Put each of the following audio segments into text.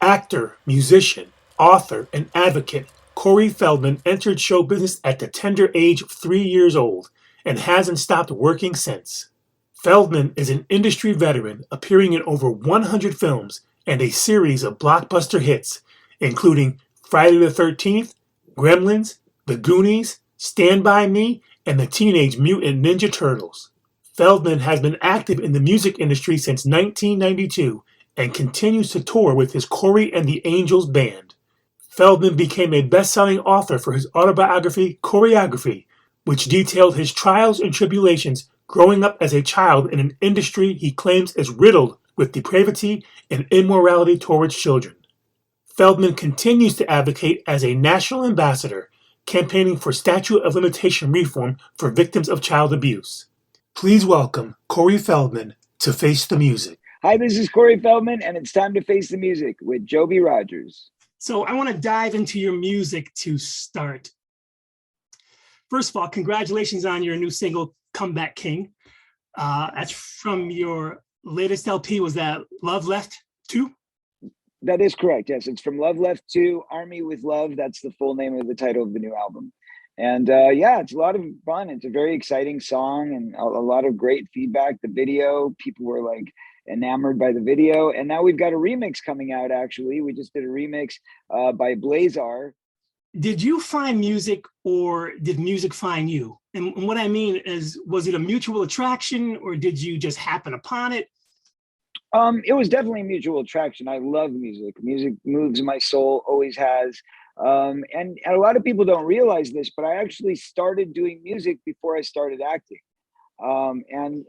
Actor, musician, author, and advocate, Corey Feldman entered show business at the tender age of 3 years old and hasn't stopped working since. Feldman is an industry veteran, appearing in over 100 films and a series of blockbuster hits, including Friday the 13th, Gremlins, The Goonies, Stand By Me, and the Teenage Mutant Ninja Turtles. Feldman has been active in the music industry since 1992 and continues to tour with his Corey and the Angels band. Feldman became a best-selling author for his autobiography, Choreography, which detailed his trials and tribulations growing up as a child in an industry he claims is riddled with depravity and immorality towards children. Feldman continues to advocate as a national ambassador, campaigning for statute of limitation reform for victims of child abuse. Please welcome Corey Feldman to Face the Music. Hi, this is Corey Feldman, and it's time to face the music with Joby Rogers. So I want to dive into your music to start. First of all, congratulations on your new single, Comeback King. That's from your latest LP. Was that Love Left 2? That is correct. Yes, it's from Love Left 2, Army with Love. That's the full name of the title of the new album. And yeah, it's a lot of fun. It's a very exciting song and a lot of great feedback. The video, people were like enamored by the video. And now we've got a remix coming out, actually. We just did a remix by Blazar. Did you find music or did music find you? And what I mean is, was it a mutual attraction or did you just happen upon it? It was definitely mutual attraction. I love music. Music moves my soul, always has. And a lot of people don't realize this, but I actually started doing music before I started acting. And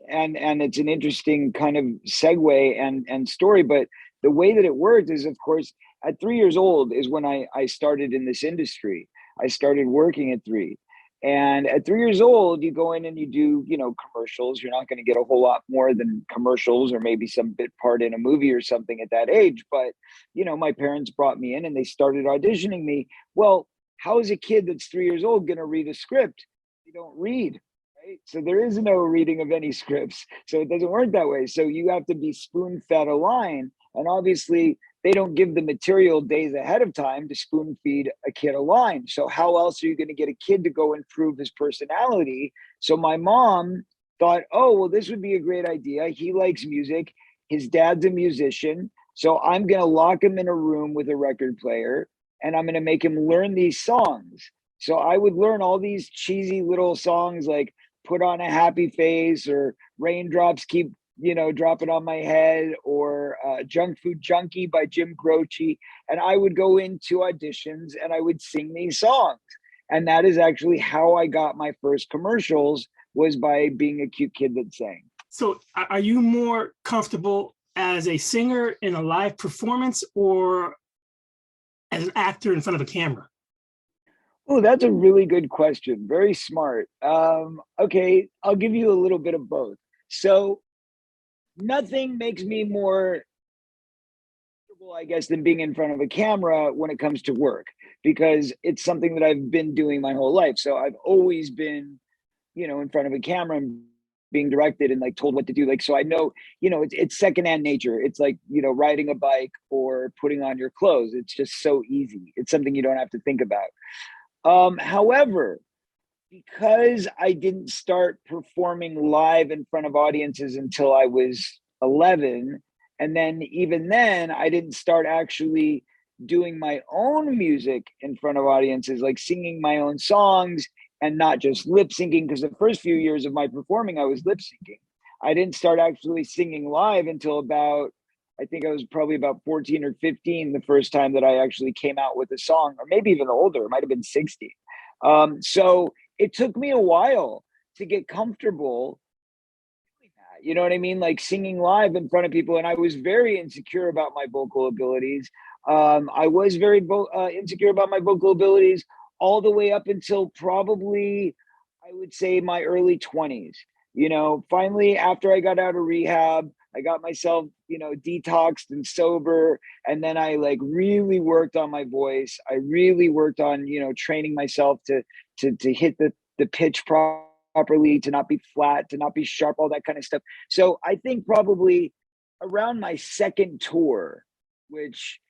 it's an interesting kind of segue and story. But the way that it worked is, of course, at 3 years old is when I started in this industry. I started working at 3. And at 3 years old, you go in and you do, commercials. You're not going to get a whole lot more than commercials or maybe some bit part in a movie or something at that age. But, my parents brought me in and they started auditioning me. Well, how is a kid that's 3 years old going to read a script? You don't read, right? So there is no reading of any scripts. So it doesn't work that way. So you have to be spoon fed a line. And obviously, they don't give the material days ahead of time to spoon feed a kid a line. So how else are you going to get a kid to go and prove his personality? So my mom thought, oh, well, this would be a great idea. He likes music. His dad's a musician. So I'm going to lock him in a room with a record player and I'm going to make him learn these songs. So I would learn all these cheesy little songs like Put on a Happy Face or Raindrops Keep dropping on my head, or Junk Food Junkie by Jim Croce. And I would go into auditions and I would sing these songs. And that is actually how I got my first commercials, was by being a cute kid that sang. So are you more comfortable as a singer in a live performance or as an actor in front of a camera? Oh, that's a really good question. Very smart. Okay, I'll give you a little bit of both. So nothing makes me more comfortable, I guess, than being in front of a camera when it comes to work, because it's something that I've been doing my whole life. So I've always been, in front of a camera and being directed and like told what to do. Like, so I know, it's secondhand nature. It's like, riding a bike or putting on your clothes. It's just so easy. It's something you don't have to think about. However, because I didn't start performing live in front of audiences until I was 11, and then even then, I didn't start actually doing my own music in front of audiences, like singing my own songs and not just lip syncing, because the first few years of my performing, I was lip syncing. I didn't start actually singing live until I think I was probably about 14 or 15, the first time that I actually came out with a song, or maybe even older. It might have been 16. So it took me a while to get comfortable doing that. You know what I mean? Like singing live in front of people. And I was very insecure about my vocal abilities. I was very insecure about my vocal abilities all the way up until probably, I would say, my early 20s. Finally, after I got out of rehab, I got myself, detoxed and sober. And then I like really worked on my voice. I really worked on, training myself to hit the pitch properly, to not be flat, to not be sharp, all that kind of stuff. So I think probably around my second tour, which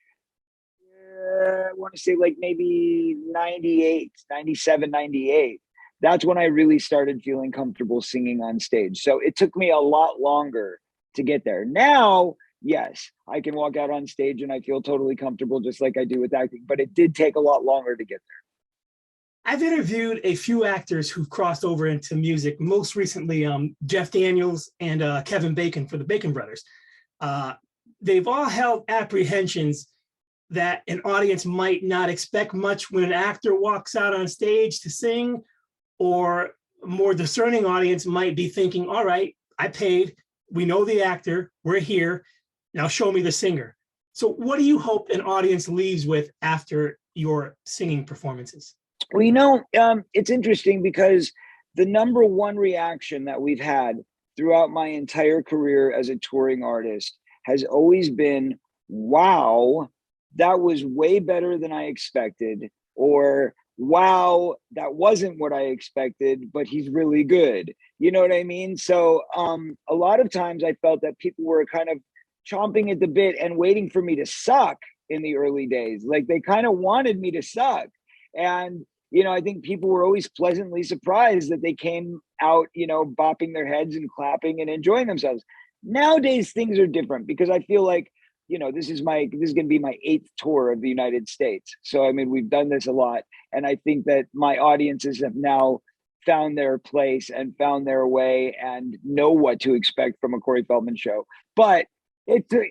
I want to say like maybe 98, 97, 98. That's when I really started feeling comfortable singing on stage. So it took me a lot longer to get there. Now, yes, I can walk out on stage and I feel totally comfortable just like I do with acting, but it did take a lot longer to get I've interviewed a few actors who've crossed over into music, most recently Jeff Daniels and Kevin Bacon for the Bacon Brothers. Uh, they've all held apprehensions that an audience might not expect much when an actor walks out on stage to sing, or a more discerning audience might be thinking, all right, I paid, we know the actor, we're here, now show me the singer. So what do you hope an audience leaves with after your singing performances? there. Well, it's interesting because the number one reaction that we've had throughout my entire career as a touring artist has always been, wow, that was way better than I expected, or wow, that wasn't what I expected, but he's really good. You know what I mean? So a lot of times I felt that people were kind of chomping at the bit and waiting for me to suck in the early days. Like they kind of wanted me to suck. And I think people were always pleasantly surprised that they came out, bopping their heads and clapping and enjoying themselves. Nowadays, things are different because I feel like, this is going to be my 8th tour of the United States. So, I mean, we've done this a lot. And I think that my audiences have now found their place and found their way and know what to expect from a Corey Feldman show. But it took,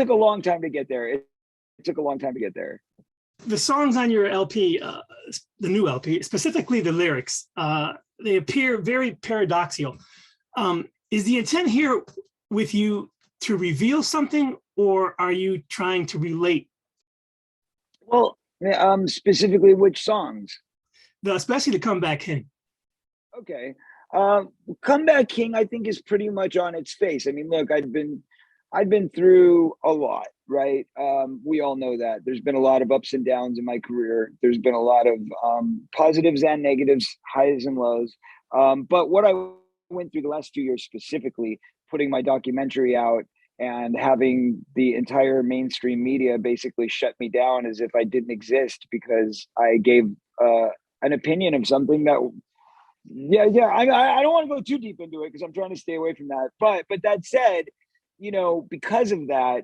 a long time to get there. It took a long time to get there. The songs on your LP, the new LP, specifically the lyrics, they appear very paradoxical. Is the intent here with you to reveal something, or are you trying to relate? Well, specifically which songs? Especially the Comeback King. Okay. Comeback King, I think, is pretty much on its face. I mean, look, I've been through a lot, right? We all know that. There's been a lot of ups and downs in my career. There's been a lot of positives and negatives, highs and lows. But what I went through the last few years, specifically putting my documentary out and having the entire mainstream media basically shut me down as if I didn't exist because I gave an opinion of something that yeah, I don't want to go too deep into it because I'm trying to stay away from that. But that said, because of that,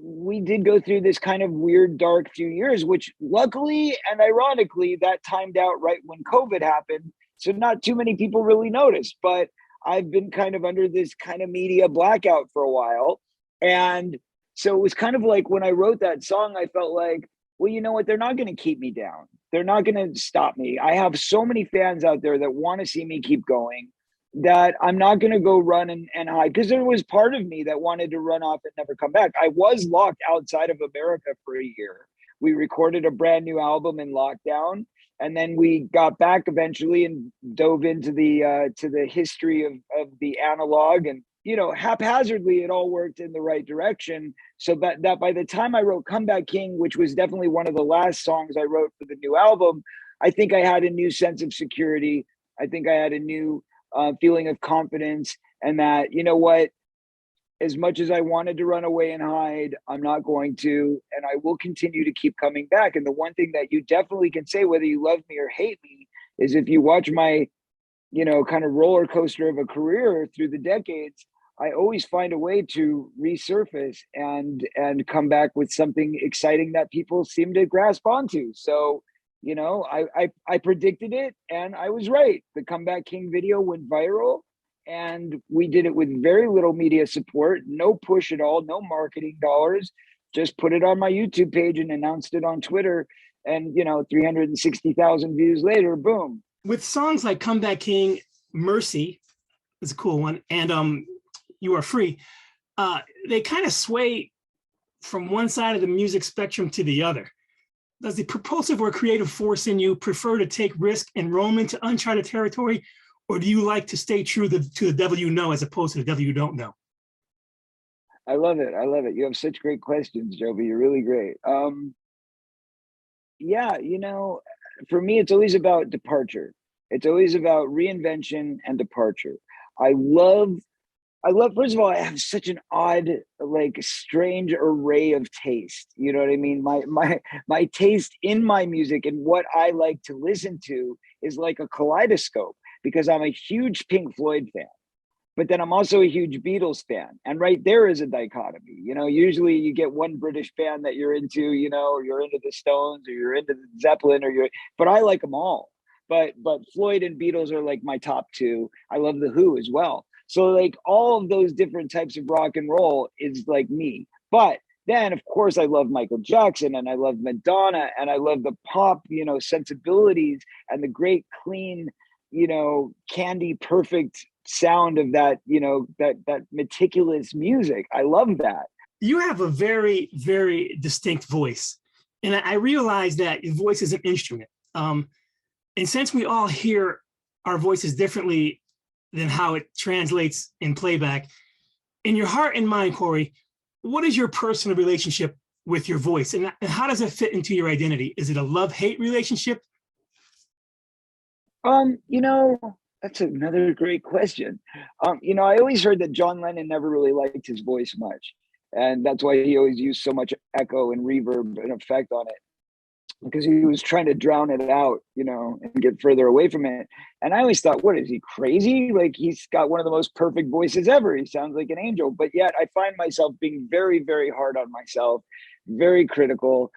we did go through this kind of weird, dark few years, which luckily and ironically, that timed out right when COVID happened. So not too many people really noticed, but I've been kind of under this kind of media blackout for a while. And so it was kind of like when I wrote that song, I felt like, well, you know what? They're not going to keep me down. They're not going to stop me. I have so many fans out there that want to see me keep going that I'm not going to go run and hide, because there was part of me that wanted to run off and never come back. I was locked outside of America for a year. We recorded a brand new album in lockdown, and then we got back eventually and dove into the history of the analog, and haphazardly it all worked in the right direction, so that by the time I wrote Comeback King, which was definitely one of the last songs I wrote for the new album, I think I had a new sense of security. I think I had a new feeling of confidence, and that, you know what, as much as I wanted to run away and hide, I'm not going to, and I will continue to keep coming back. And the one thing that you definitely can say, whether you love me or hate me, is if you watch my, kind of roller coaster of a career through the decades, I always find a way to resurface and come back with something exciting that people seem to grasp onto. So, I predicted it and I was right. The Comeback King video went viral, and we did it with very little media support, no push at all, no marketing dollars. Just put it on my YouTube page and announced it on Twitter, and 360,000 views later, boom. With songs like Comeback King, Mercy is a cool one, and You Are Free, they kind of sway from one side of the music spectrum to the other. Does the propulsive or creative force in you prefer to take risk and roam into uncharted territory, or do you like to stay true to the devil you know as opposed to the devil you don't know? I love it. I love it. You have such great questions, Joby. You're really great. Yeah, for me, it's always about departure. It's always about reinvention and departure. I love I love, first of all, I have such an odd, like strange array of taste. You know what I mean? My taste in my music and what I like to listen to is like a kaleidoscope because I'm a huge Pink Floyd fan. But then I'm also a huge Beatles fan. And right there is a dichotomy. You know, usually you get one British band that you're into, you know, or you're into the Stones or you're into the Zeppelin but I like them all. But Floyd and Beatles are like my top two. I love the Who as well. So like all of those different types of rock and roll is like me. But then of course I love Michael Jackson and I love Madonna and I love the pop, you know, sensibilities and the great clean, you know, candy perfect sound of that, you know, that meticulous music. I love that. You have a very, very distinct voice. And I realize that your voice is an instrument. And since we all hear our voices differently than how it translates in playback, in your heart and mind, Corey, what is your personal relationship with your voice? And how does it fit into your identity? Is it a love-hate relationship? You know, that's another great question. You know, I always heard that John Lennon never really liked his voice much. And that's why he always used so much echo and reverb and effect on it because he was trying to drown it out, you know, and get further away from it. And I always thought, what is he crazy? Like he's got one of the most perfect voices ever. He sounds like an angel. But yet I find myself being very, very hard on myself, very critical.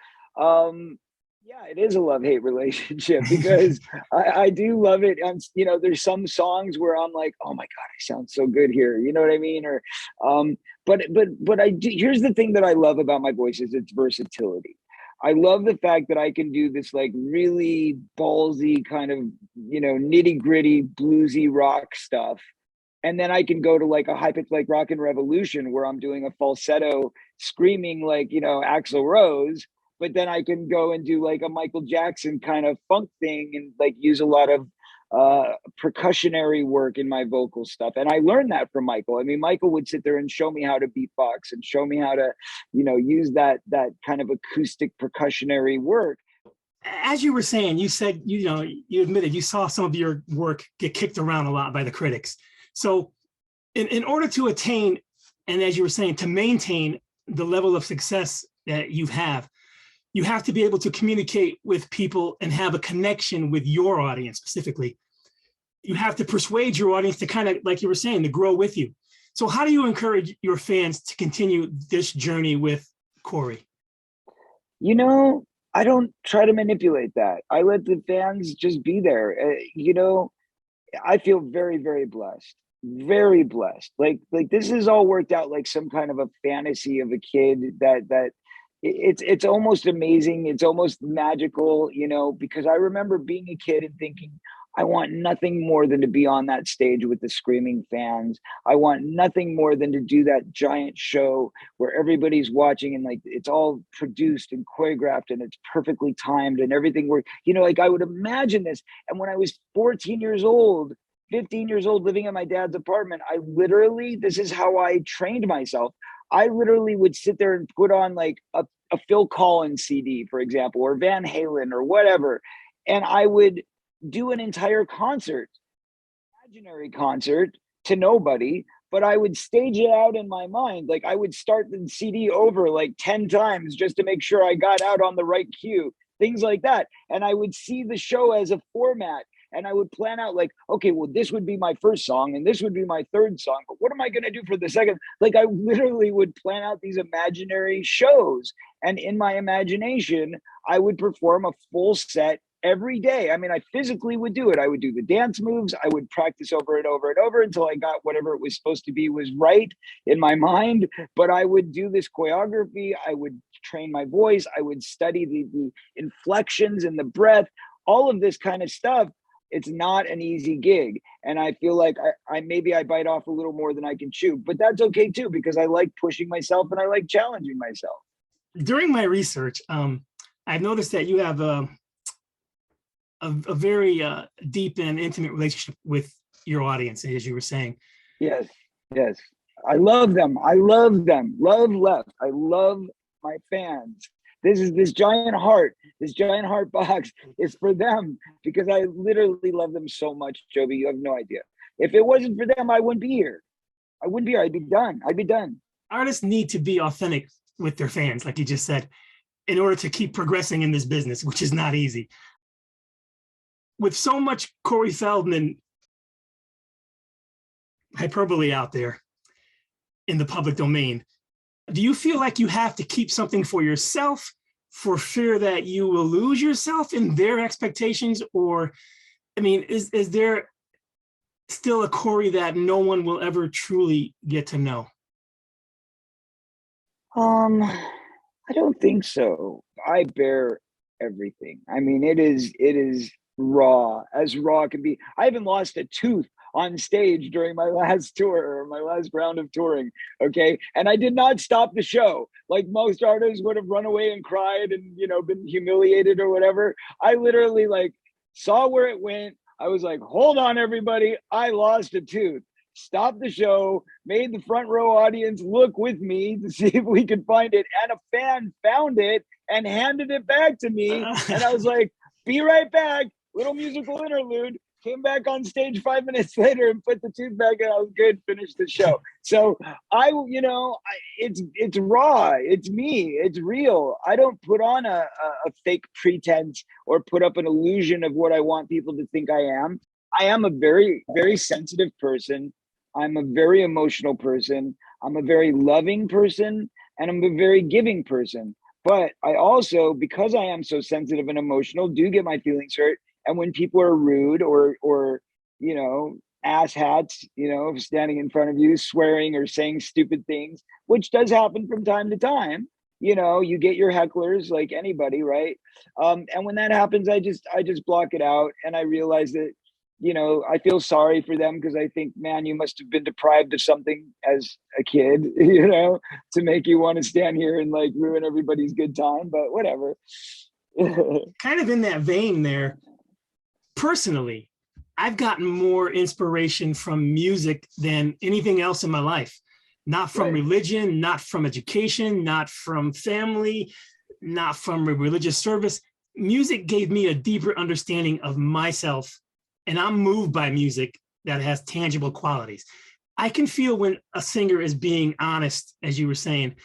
Yeah, it is a love-hate relationship because I do love it. You know, there's some songs where I'm like, oh my God, I sound so good here. You know what I mean? Or but I do, here's the thing that I love about my voice is its versatility. I love the fact that I can do this like really ballsy kind of, you know, nitty gritty bluesy rock stuff. And then I can go to like a high pitch like Rock and Revolution where I'm doing a falsetto screaming like, you know, Axl Rose. But then I can go and do like a Michael Jackson kind of funk thing and like use a lot of percussionary work in my vocal stuff. And I learned that from Michael. I mean, Michael would sit there and show me how to beatbox and show me how to, you know, use that kind of acoustic percussionary work. As you were saying, you said, you know, you admitted you saw some of your work get kicked around a lot by the critics. So in order to attain, and as you were saying, to maintain the level of success that you have to be able to communicate with people and have a connection with your audience specifically. You have to persuade your audience to kind of, like you were saying, to grow with you. So how do you encourage your fans to continue this journey with Corey? You know, I don't try to manipulate that. I let the fans just be there. You know, I feel very, very blessed. Very blessed. Like this is all worked out like some kind of a fantasy of a kid that it's almost amazing. It's almost magical, you know, because I remember being a kid and thinking, I want nothing more than to be on that stage with the screaming fans. I want nothing more than to do that giant show where everybody's watching and like it's all produced and choreographed and it's perfectly timed and everything where, you know, like I would imagine this. And when I was 14 years old, 15 years old, living in my dad's apartment, I literally, this is how I trained myself. I literally would sit there and put on like a Phil Collins CD, for example, or Van Halen or whatever. And I would do an entire concert, imaginary concert to nobody, but I would stage it out in my mind. Like I would start the CD over like 10 times just to make sure I got out on the right cue, things like that. And I would see the show as a format and I would plan out like, okay, well, this would be my first song and this would be my third song, but what am I going to do for the second? Like I literally would plan out these imaginary shows. And in my imagination, I would perform a full set every day. I mean, I physically would do it. I would do the dance moves. I would practice over and over and over until I got whatever it was supposed to be was right in my mind. But I would do this choreography. I would train my voice. I would study the inflections and the breath, all of this kind of stuff. It's not an easy gig. And I feel like I maybe I bite off a little more than I can chew, but that's okay too, because I like pushing myself and I like challenging myself. During my research, I've noticed that you have a very deep and intimate relationship with your audience, as you were saying. Yes, yes. I love them. I love them. Love left. I love my fans. This giant heart, this giant heart box is for them because I literally love them so much, Joby. You have no idea. If it wasn't for them, I wouldn't be here. I wouldn't be here. I'd be done. I'd be done. Artists need to be authentic with their fans, like you just said, in order to keep progressing in this business, which is not easy. With so much Corey Feldman hyperbole out there in the public domain, do you feel like you have to keep something for yourself for fear that you will lose yourself in their expectations? Or, I mean, is there still a Corey that no one will ever truly get to know? I don't think so. I bear everything. I mean, it is as raw can be. I even lost a tooth on stage during my last tour, or my last round of touring. Okay. And I did not stop the show. Like most artists would have run away and cried and, been humiliated or whatever. I literally saw where it went. I was like, hold on, everybody. I lost a tooth. Stopped the show, made the front row audience look with me to see if we could find it. And a fan found it and handed it back to me. And I was like, be right back. Little musical interlude. Came back on stage 5 minutes later and put the tooth back in. I was good, finished the show. So it's raw. It's me. It's real. I don't put on a fake pretense or put up an illusion of what I want people to think I am. I am a very, very sensitive person. I'm a very emotional person. I'm a very loving person, and I'm a very giving person. But I also, because I am so sensitive and emotional, do get my feelings hurt. And when people are rude or asshats, standing in front of you, swearing or saying stupid things, which does happen from time to time, you get your hecklers like anybody, right? And when that happens, I just block it out, and I realize that I feel sorry for them, because I think, man, you must have been deprived of something as a kid, to make you want to stand here and ruin everybody's good time, but whatever. Kind of in that vein there, personally, I've gotten more inspiration from music than anything else in my life. Not from religion, not from education, not from family, not from a religious service. Music gave me a deeper understanding of myself, and I'm moved by music that has tangible qualities. I can feel when a singer is being honest, as you were saying.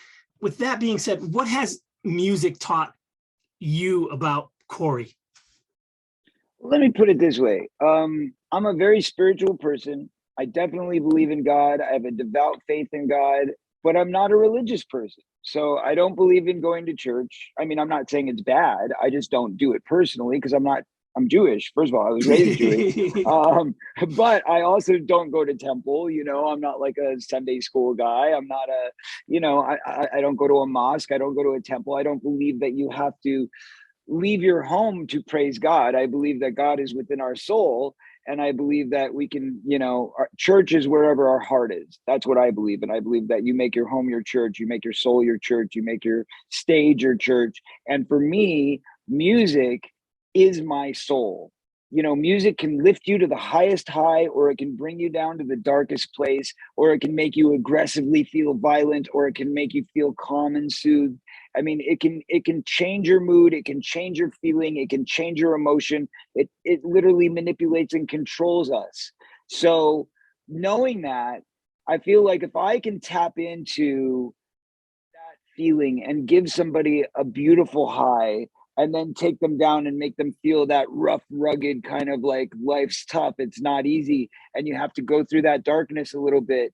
With that being said, what has music taught you about Corey? Let me put it this way. I'm a very spiritual person. I definitely believe in God. I have a devout faith in God, but I'm not a religious person. So I don't believe in going to church. I mean, I'm not saying it's bad. I just don't do it personally, because I'm Jewish. First of all, I was raised Jewish. But I also don't go to temple. I'm not like a Sunday school guy. I'm not I don't go to a mosque. I don't go to a temple. I don't believe that you have to leave your home to praise God. I believe that God is within our soul. And I believe that we can, our church is wherever our heart is. That's what I believe. And I believe that you make your home your church, you make your soul your church, you make your stage your church. And for me, music is my soul. Music can lift you to the highest high, or it can bring you down to the darkest place, or it can make you aggressively feel violent, or it can make you feel calm and soothed. I mean, it can change your mood, it can change your feeling, it can change your emotion. It literally manipulates and controls us. So knowing that, I feel like if I can tap into that feeling and give somebody a beautiful high, and then take them down and make them feel that rough, rugged kind of life's tough, it's not easy, and you have to go through that darkness a little bit,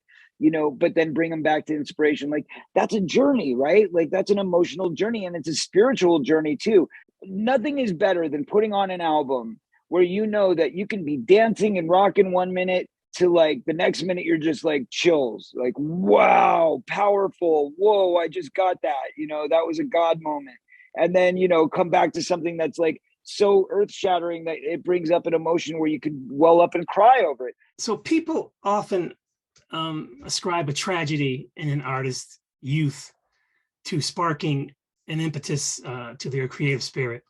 but then bring them back to inspiration. That's a journey, right? That's an emotional journey, and it's a spiritual journey too. Nothing is better than putting on an album where that you can be dancing and rocking 1 minute to the next minute you're just chills, wow, powerful, whoa, I just got that, that was a God moment. And then, come back to something that's so earth shattering that it brings up an emotion where you could well up and cry over it. So people often ascribe a tragedy in an artist's youth to sparking an impetus to their creative spirit.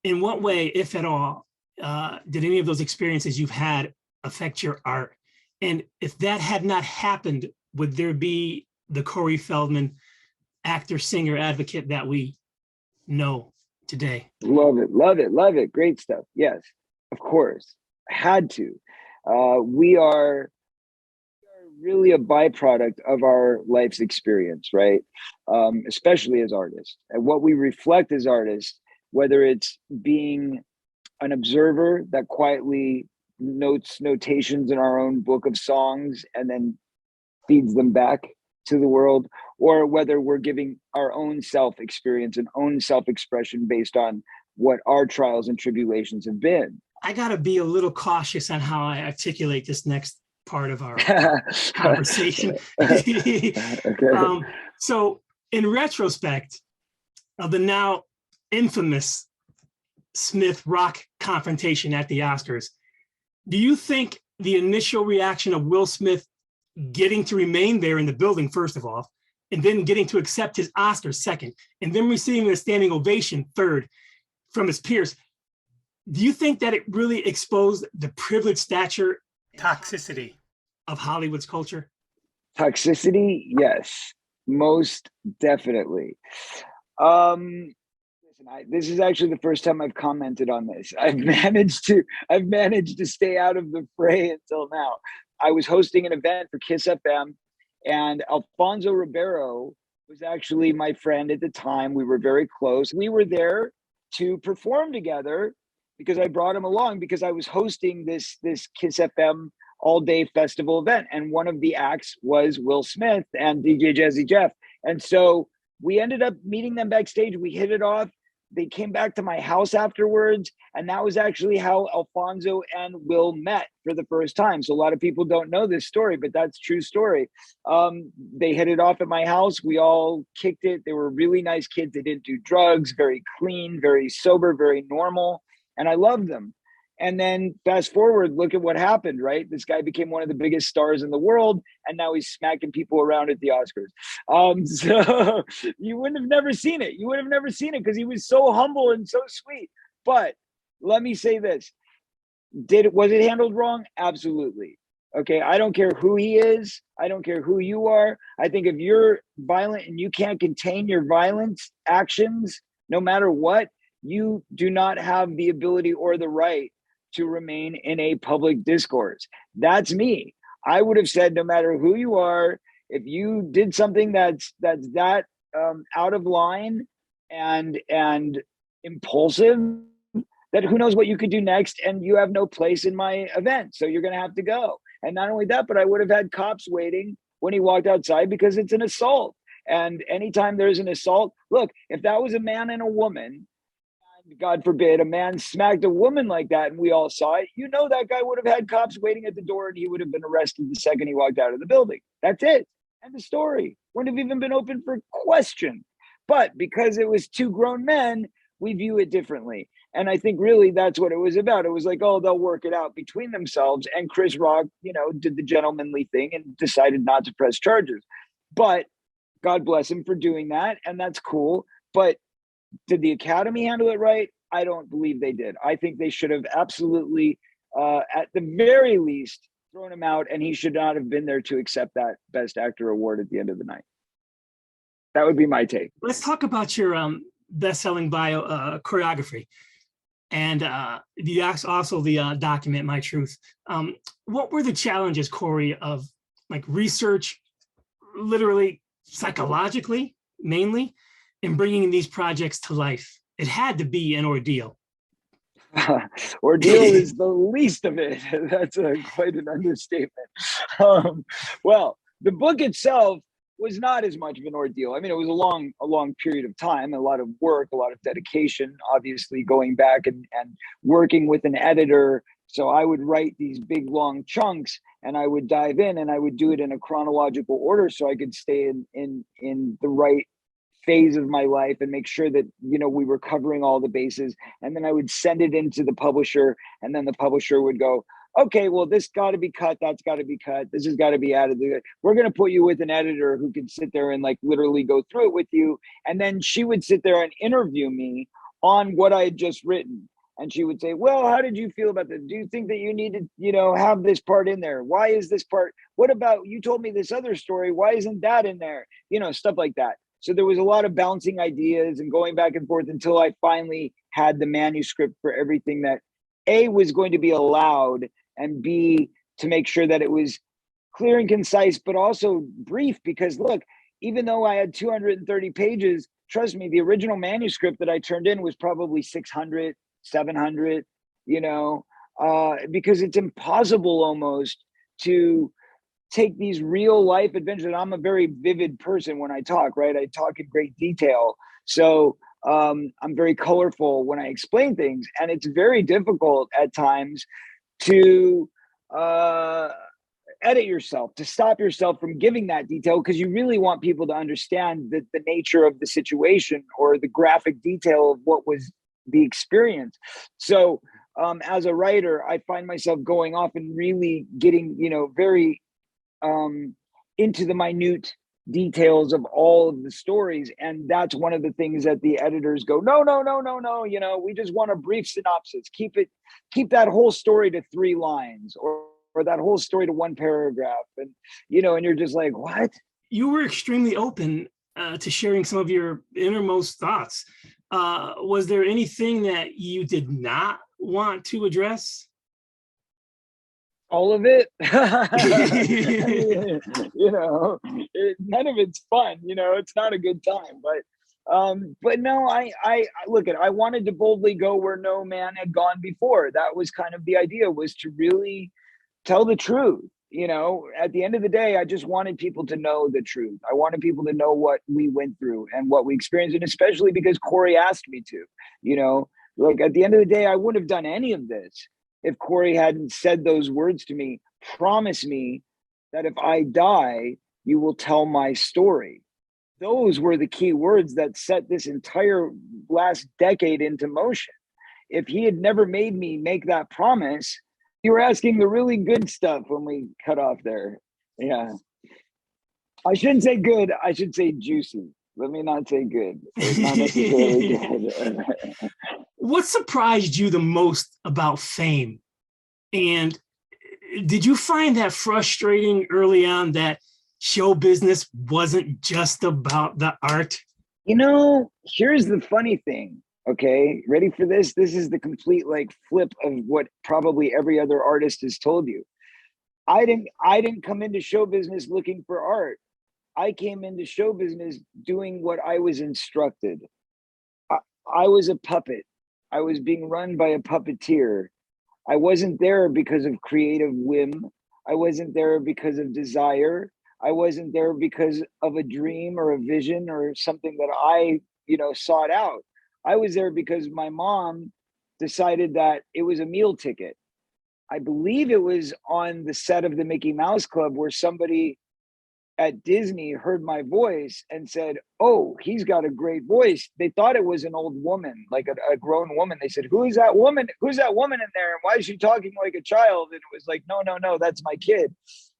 In what way, if at all, did any of those experiences you've had affect your art? And if that had not happened, would there be the Corey Feldman actor, singer, advocate that we know today? Love it. Great stuff. Yes, of course. Had to. We are really a byproduct of our life's experience, right? Especially as artists, and what we reflect as artists, whether it's being an observer that quietly notes notations in our own book of songs and then feeds them back to the world, or whether we're giving our own self experience and own self expression based on what our trials and tribulations have been. I got to be a little cautious on how I articulate this next part of our conversation. Okay. So, in retrospect of the now infamous Smith Rock confrontation at the Oscars, do you think the initial reaction of Will Smith getting to remain there in the building, first of all, and then getting to accept his Oscar second, and then receiving a standing ovation third from his peers, do you think that it really exposed the privileged stature, toxicity of Hollywood's culture? Toxicity, yes, most definitely. Listen, this is actually the first time I've commented on this. I've managed to stay out of the fray until now. I was hosting an event for Kiss FM, and Alfonso Ribeiro was actually my friend at the time. We were very close. We were there to perform together because I brought him along because I was hosting this Kiss FM all-day festival event, and one of the acts was Will Smith and DJ Jazzy Jeff. And so we ended up meeting them backstage. We hit it off. They came back to my house afterwards, and that was actually how Alfonso and Will met for the first time. So a lot of people don't know this story, but that's a true story. They hit it off at my house. We all kicked it. They were really nice kids. They didn't do drugs, very clean, very sober, very normal. And I loved them. And then fast forward, look at what happened, right? This guy became one of the biggest stars in the world, and now he's smacking people around at the Oscars. So you wouldn't have never seen it. You would have never seen it because he was so humble and so sweet. But let me say this. Was it handled wrong? Absolutely. Okay, I don't care who he is. I don't care who you are. I think if you're violent and you can't contain your violent actions, no matter what, you do not have the ability or the right to remain in a public discourse. That's me. I would have said, no matter who you are, if you did something that's out of line and impulsive, that who knows what you could do next, and you have no place in my event, so you're going to have to go. And not only that, but I would have had cops waiting when he walked outside because it's an assault. And anytime there's an assault, look, if that was a man and a woman, God forbid, a man smacked a woman like that and we all saw it, you know that guy would have had cops waiting at the door and he would have been arrested the second he walked out of the building. That's it. And the story wouldn't have even been open for question. But because it was two grown men, we view it differently. And I think really that's what it was about. It was like, oh, they'll work it out between themselves. And Chris Rock, did the gentlemanly thing and decided not to press charges. But God bless him for doing that. And that's cool. But did the Academy handle it right? I don't believe they did. I think they should have absolutely, at the very least, thrown him out, and he should not have been there to accept that Best Actor award at the end of the night. That would be my take. Let's talk about your best-selling bio, choreography, and also the document, My Truth. What were the challenges, Corey, of like research, literally psychologically, mainly, in bringing these projects to life? It had to be an ordeal. Ordeal is the least of it. That's quite an understatement. Well, the book itself was not as much of an ordeal. I mean, it was a long period of time, a lot of work, a lot of dedication, obviously going back and working with an editor. So I would write these big, long chunks and I would dive in and I would do it in a chronological order so I could stay in the right phase of my life and make sure that we were covering all the bases. And then I would send it into the publisher, and then the publisher would go, okay, well, this got to be cut, that's got to be cut, this has got to be added. We're going to put you with an editor who can sit there and like literally go through it with you. And then she would sit there and interview me on what I had just written. And she would say, well, how did you feel about this? Do you think that you need to, have this part in there? Why is this part? What about, you told me this other story, why isn't that in there? Stuff like that. So there was a lot of bouncing ideas and going back and forth until I finally had the manuscript for everything that A, was going to be allowed, and B, to make sure that it was clear and concise, but also brief, because look, even though I had 230 pages, trust me, the original manuscript that I turned in was probably 600, 700, you know, because it's impossible almost to take these real life adventures. And I'm a very vivid person when I talk, right? I talk in great detail. So I'm very colorful when I explain things. And it's very difficult at times to edit yourself, to stop yourself from giving that detail, because you really want people to understand the nature of the situation or the graphic detail of what was the experience. So as a writer, I find myself going off and really getting, very into the minute details of all of the stories. And that's one of the things that the editors go, no, no, no, no, no. We just want a brief synopsis. Keep that whole story to 3 lines, or that whole story to 1 paragraph. And, and you're just like, what? You were extremely open to sharing some of your innermost thoughts. Was there anything that you did not want to address? All of it. None of it's fun. It's not a good time. But no, I look at. I wanted to boldly go where no man had gone before. That was kind of the idea, was to really tell the truth. At the end of the day, I just wanted people to know the truth. I wanted people to know what we went through and what we experienced, and especially because Corey asked me to. Like, at the end of the day, I wouldn't have done any of this if Corey hadn't said those words to me. Promise me that if I die, you will tell my story. Those were the key words that set this entire last decade into motion. If he had never made me make that promise, you were asking the really good stuff when we cut off there. Yeah. I shouldn't say good. I should say juicy. Let me not say good. It's not necessarily good. What surprised you the most about fame? And did you find that frustrating early on, that show business wasn't just about the art? Here's the funny thing. Okay, ready for this? This is the complete flip of what probably every other artist has told you. I didn't come into show business looking for art. I came into show business doing what I was instructed. I was a puppet. I was being run by a puppeteer. I wasn't there because of creative whim. I wasn't there because of desire. I wasn't there because of a dream or a vision or something that I, sought out. I was there because my mom decided that it was a meal ticket. I believe it was on the set of the Mickey Mouse Club where somebody at Disney heard my voice and said, "Oh, he's got a great voice." They thought it was an old woman, like a grown woman. They said, "Who is that woman? Who's that woman in there? And why is she talking like a child?" And it was like, no, that's my kid.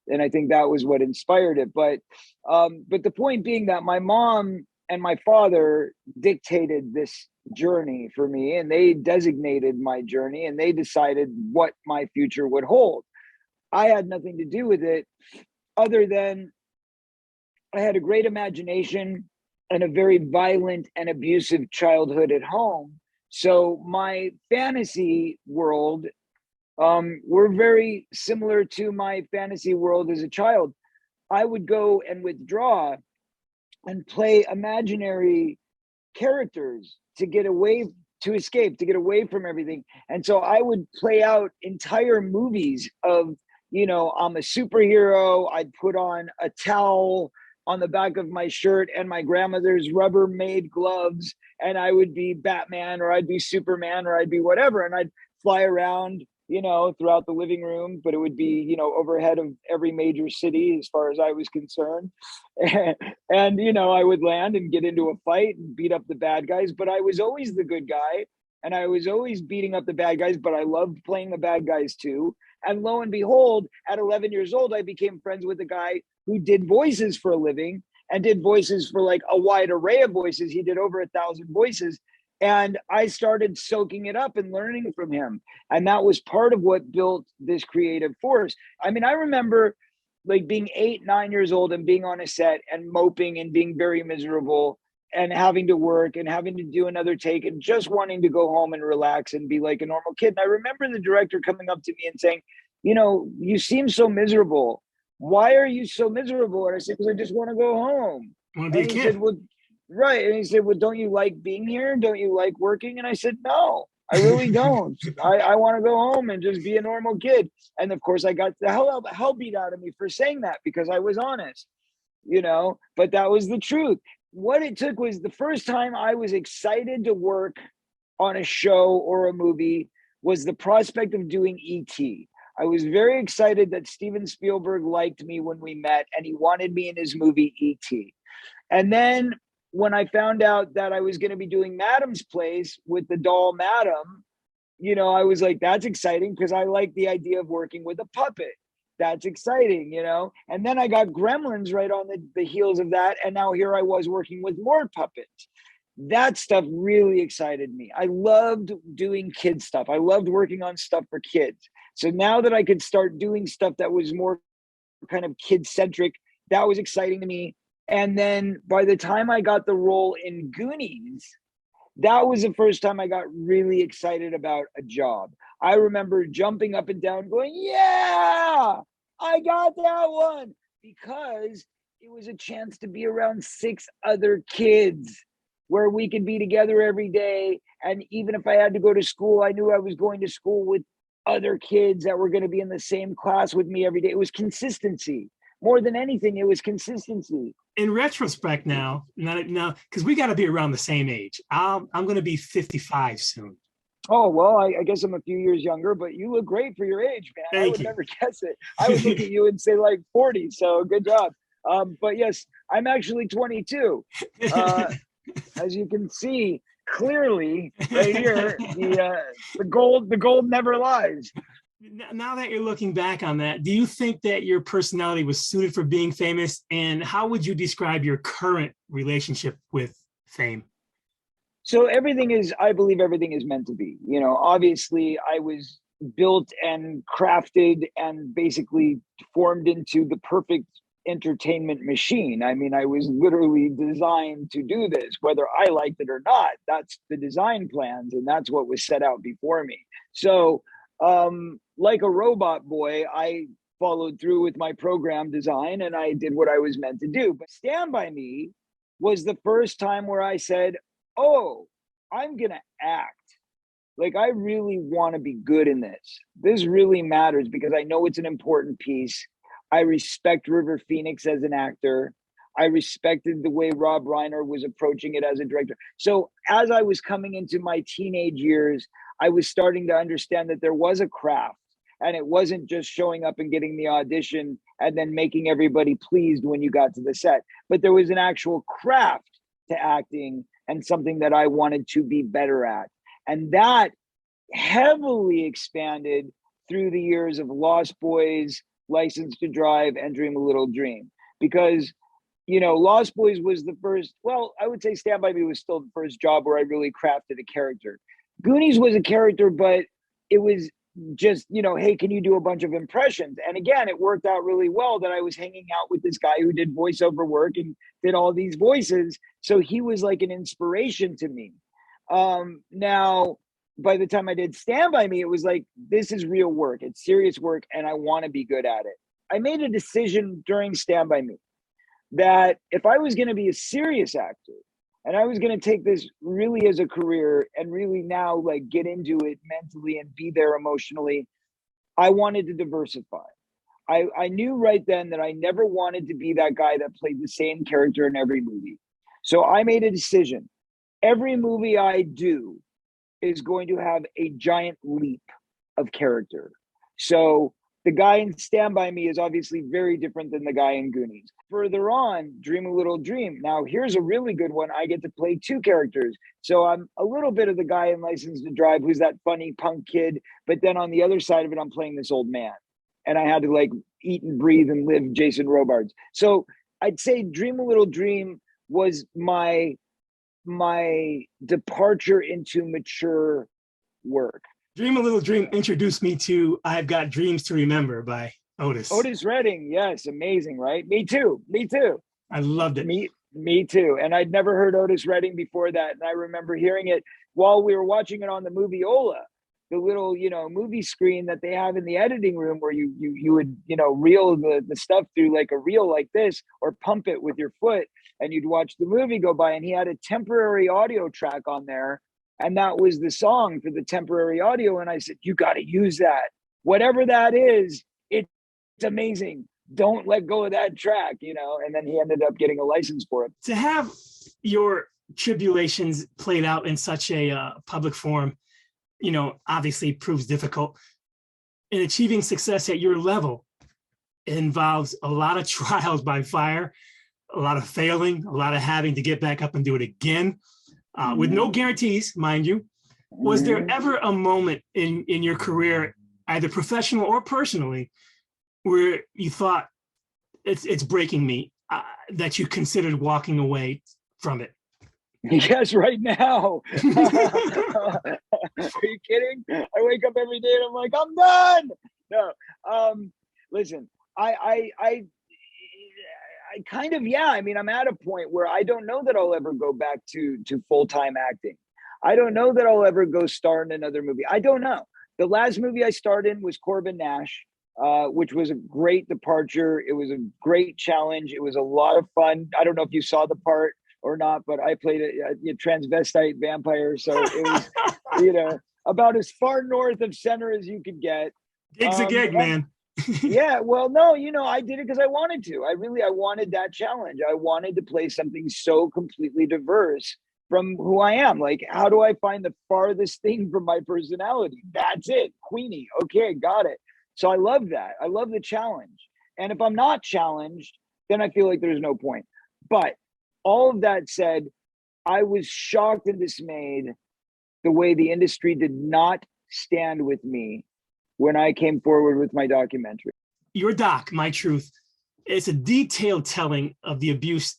And I think that was what inspired it. But the point being that my mom and my father dictated this journey for me, and they designated my journey, and they decided what my future would hold. I had nothing to do with it, other than I had a great imagination and a very violent and abusive childhood at home. So my fantasy world were very similar to my fantasy world as a child. I would go and withdraw and play imaginary characters to get away, to escape, to get away from everything. And so I would play out entire movies of, I'm a superhero. I'd put on a towel on the back of my shirt and my grandmother's Rubbermaid gloves, and I would be Batman, or I'd be Superman, or I'd be whatever. And I'd fly around, throughout the living room, but it would be, overhead of every major city as far as I was concerned. And I would land and get into a fight and beat up the bad guys, but I was always the good guy, and I was always beating up the bad guys, but I loved playing the bad guys too. And lo and behold, at 11 years old, I became friends with a guy who did voices for a living, and did voices for like a wide array of voices. He did over 1,000 voices. And I started soaking it up and learning from him. And that was part of what built this creative force. I mean, I remember being 8, 9 years old and being on a set and moping and being very miserable and having to work and having to do another take and just wanting to go home and relax and be like a normal kid. And I remember the director coming up to me and saying, you seem so miserable. why are you so miserable? And I said, because I just want to go home. Want to be And a he kid. said, well, right. And he said, well, don't you like being here? Don't you like working? And I said, no, I really don't. I want to go home and just be a normal kid. And of course, I got the hell beat out of me for saying that because I was honest, but that was the truth. What it took was the first time I was excited to work on a show or a movie was the prospect of doing E.T. I was very excited that Steven Spielberg liked me when we met and he wanted me in his movie E.T. And then when I found out that I was going to be doing Madam's Place with the doll Madam, I was like, that's exciting because I like the idea of working with a puppet. That's exciting, And then I got Gremlins right on the heels of that. And now here I was working with more puppets. That stuff really excited me. I loved doing kid stuff. I loved working on stuff for kids. So now that I could start doing stuff that was more kind of kid-centric, that was exciting to me. And then by the time I got the role in Goonies, that was the first time I got really excited about a job. I remember jumping up and down going, yeah, I got that one, because it was a chance to be around 6 other kids where we could be together every day. And even if I had to go to school, I knew I was going to school with other kids that were going to be in the same class with me every day. It was consistency. More than anything, it was consistency. In retrospect now, because we got to be around the same age. I'm going to be 55 soon. Oh, well, I guess I'm a few years younger, but you look great for your age, man. Thank I would you. never guess it. I would look at you and say like 40, so good job. But yes, I'm actually 22. As you can see clearly right here, the gold never lies. Now that you're looking back on that, do you think that your personality was suited for being famous? And how would you describe your current relationship with fame? So I believe everything is meant to be. Obviously I was built and crafted and basically formed into the perfect entertainment machine. I mean, I was literally designed to do this, whether I liked it or not. That's the design plans, and that's what was set out before me. So, like a robot boy, I followed through with my program design and I did what I was meant to do. But Stand By Me was the first time where I said, oh, I'm going to act. Like, I really want to be good in this. This really matters because I know it's an important piece. I respect River Phoenix as an actor. I respected the way Rob Reiner was approaching it as a director. So as I was coming into my teenage years, I was starting to understand that there was a craft, and it wasn't just showing up and getting the audition and then making everybody pleased when you got to the set, but there was an actual craft to acting and something that I wanted to be better at. And that heavily expanded through the years of Lost Boys, License to Drive, and Dream a Little Dream. Because, Lost Boys was the first, well, I would say Stand By Me was still the first job where I really crafted a character. Goonies was a character, but it was just, hey, can you do a bunch of impressions? And again, it worked out really well that I was hanging out with this guy who did voiceover work and did all these voices. So he was like an inspiration to me. Now, by the time I did Stand By Me, it was like, this is real work. It's serious work, and I want to be good at it. I made a decision during Stand By Me that if I was going to be a serious actor, and I was going to take this really as a career and really now like get into it mentally and be there emotionally, I wanted to diversify. I knew right then that I never wanted to be that guy that played the same character in every movie. So I made a decision. Every movie I do is going to have a giant leap of character. So the guy in Stand By Me is obviously very different than the guy in Goonies. Further on, Dream a Little Dream. Now, here's a really good one. I get to play 2 characters. So I'm a little bit of the guy in License to Drive who's that funny punk kid. But then on the other side of it, I'm playing this old man. And I had to like eat and breathe and live Jason Robards. So I'd say Dream a Little Dream was my departure into mature work. Dream a Little Dream introduced me to I've Got Dreams to Remember by Otis. Otis Redding, yes, amazing, right? Me too. I loved it. Me too. And I'd never heard Otis Redding before that. And I remember hearing it while we were watching it on the movie Ola. the little, movie screen that they have in the editing room where you would, reel the stuff through like a reel like this, or pump it with your foot, and you'd watch the movie go by. And he had a temporary audio track on there, and that was the song for the temporary audio. And I said, you got to use that. Whatever that is, it's amazing. Don't let go of that track, and then he ended up getting a license for it. To have your tribulations played out in such a public forum, obviously proves difficult. And achieving success at your level involves a lot of trials by fire, a lot of failing, a lot of having to get back up and do it again, with no guarantees, mind you. Was there ever a moment in your career, either professional or personally, where you thought it's breaking me, that you considered walking away from it? Yes, right now. Are you kidding? I wake up every day and I'm like, I'm done. No, listen, I kind of, yeah. I mean, I'm at a point where I don't know that I'll ever go back to full-time acting. I don't know that I'll ever go star in another movie. I don't know. The last movie I starred in was Corbin Nash, which was a great departure. It was a great challenge. It was a lot of fun. I don't know if you saw the part or not, but I played a transvestite vampire. So it was, about as far north of center as you could get. Gig's a gig, man. Yeah, well, no, I did it because I wanted to. I wanted that challenge. I wanted to play something so completely diverse from who I am. Like, how do I find the farthest thing from my personality? That's it. Queenie. Okay, got it. So I love that. I love the challenge. And if I'm not challenged, then I feel like there's no point. But all of that said, I was shocked and dismayed the way the industry did not stand with me when I came forward with my documentary. Your doc, My Truth, is a detailed telling of the abuse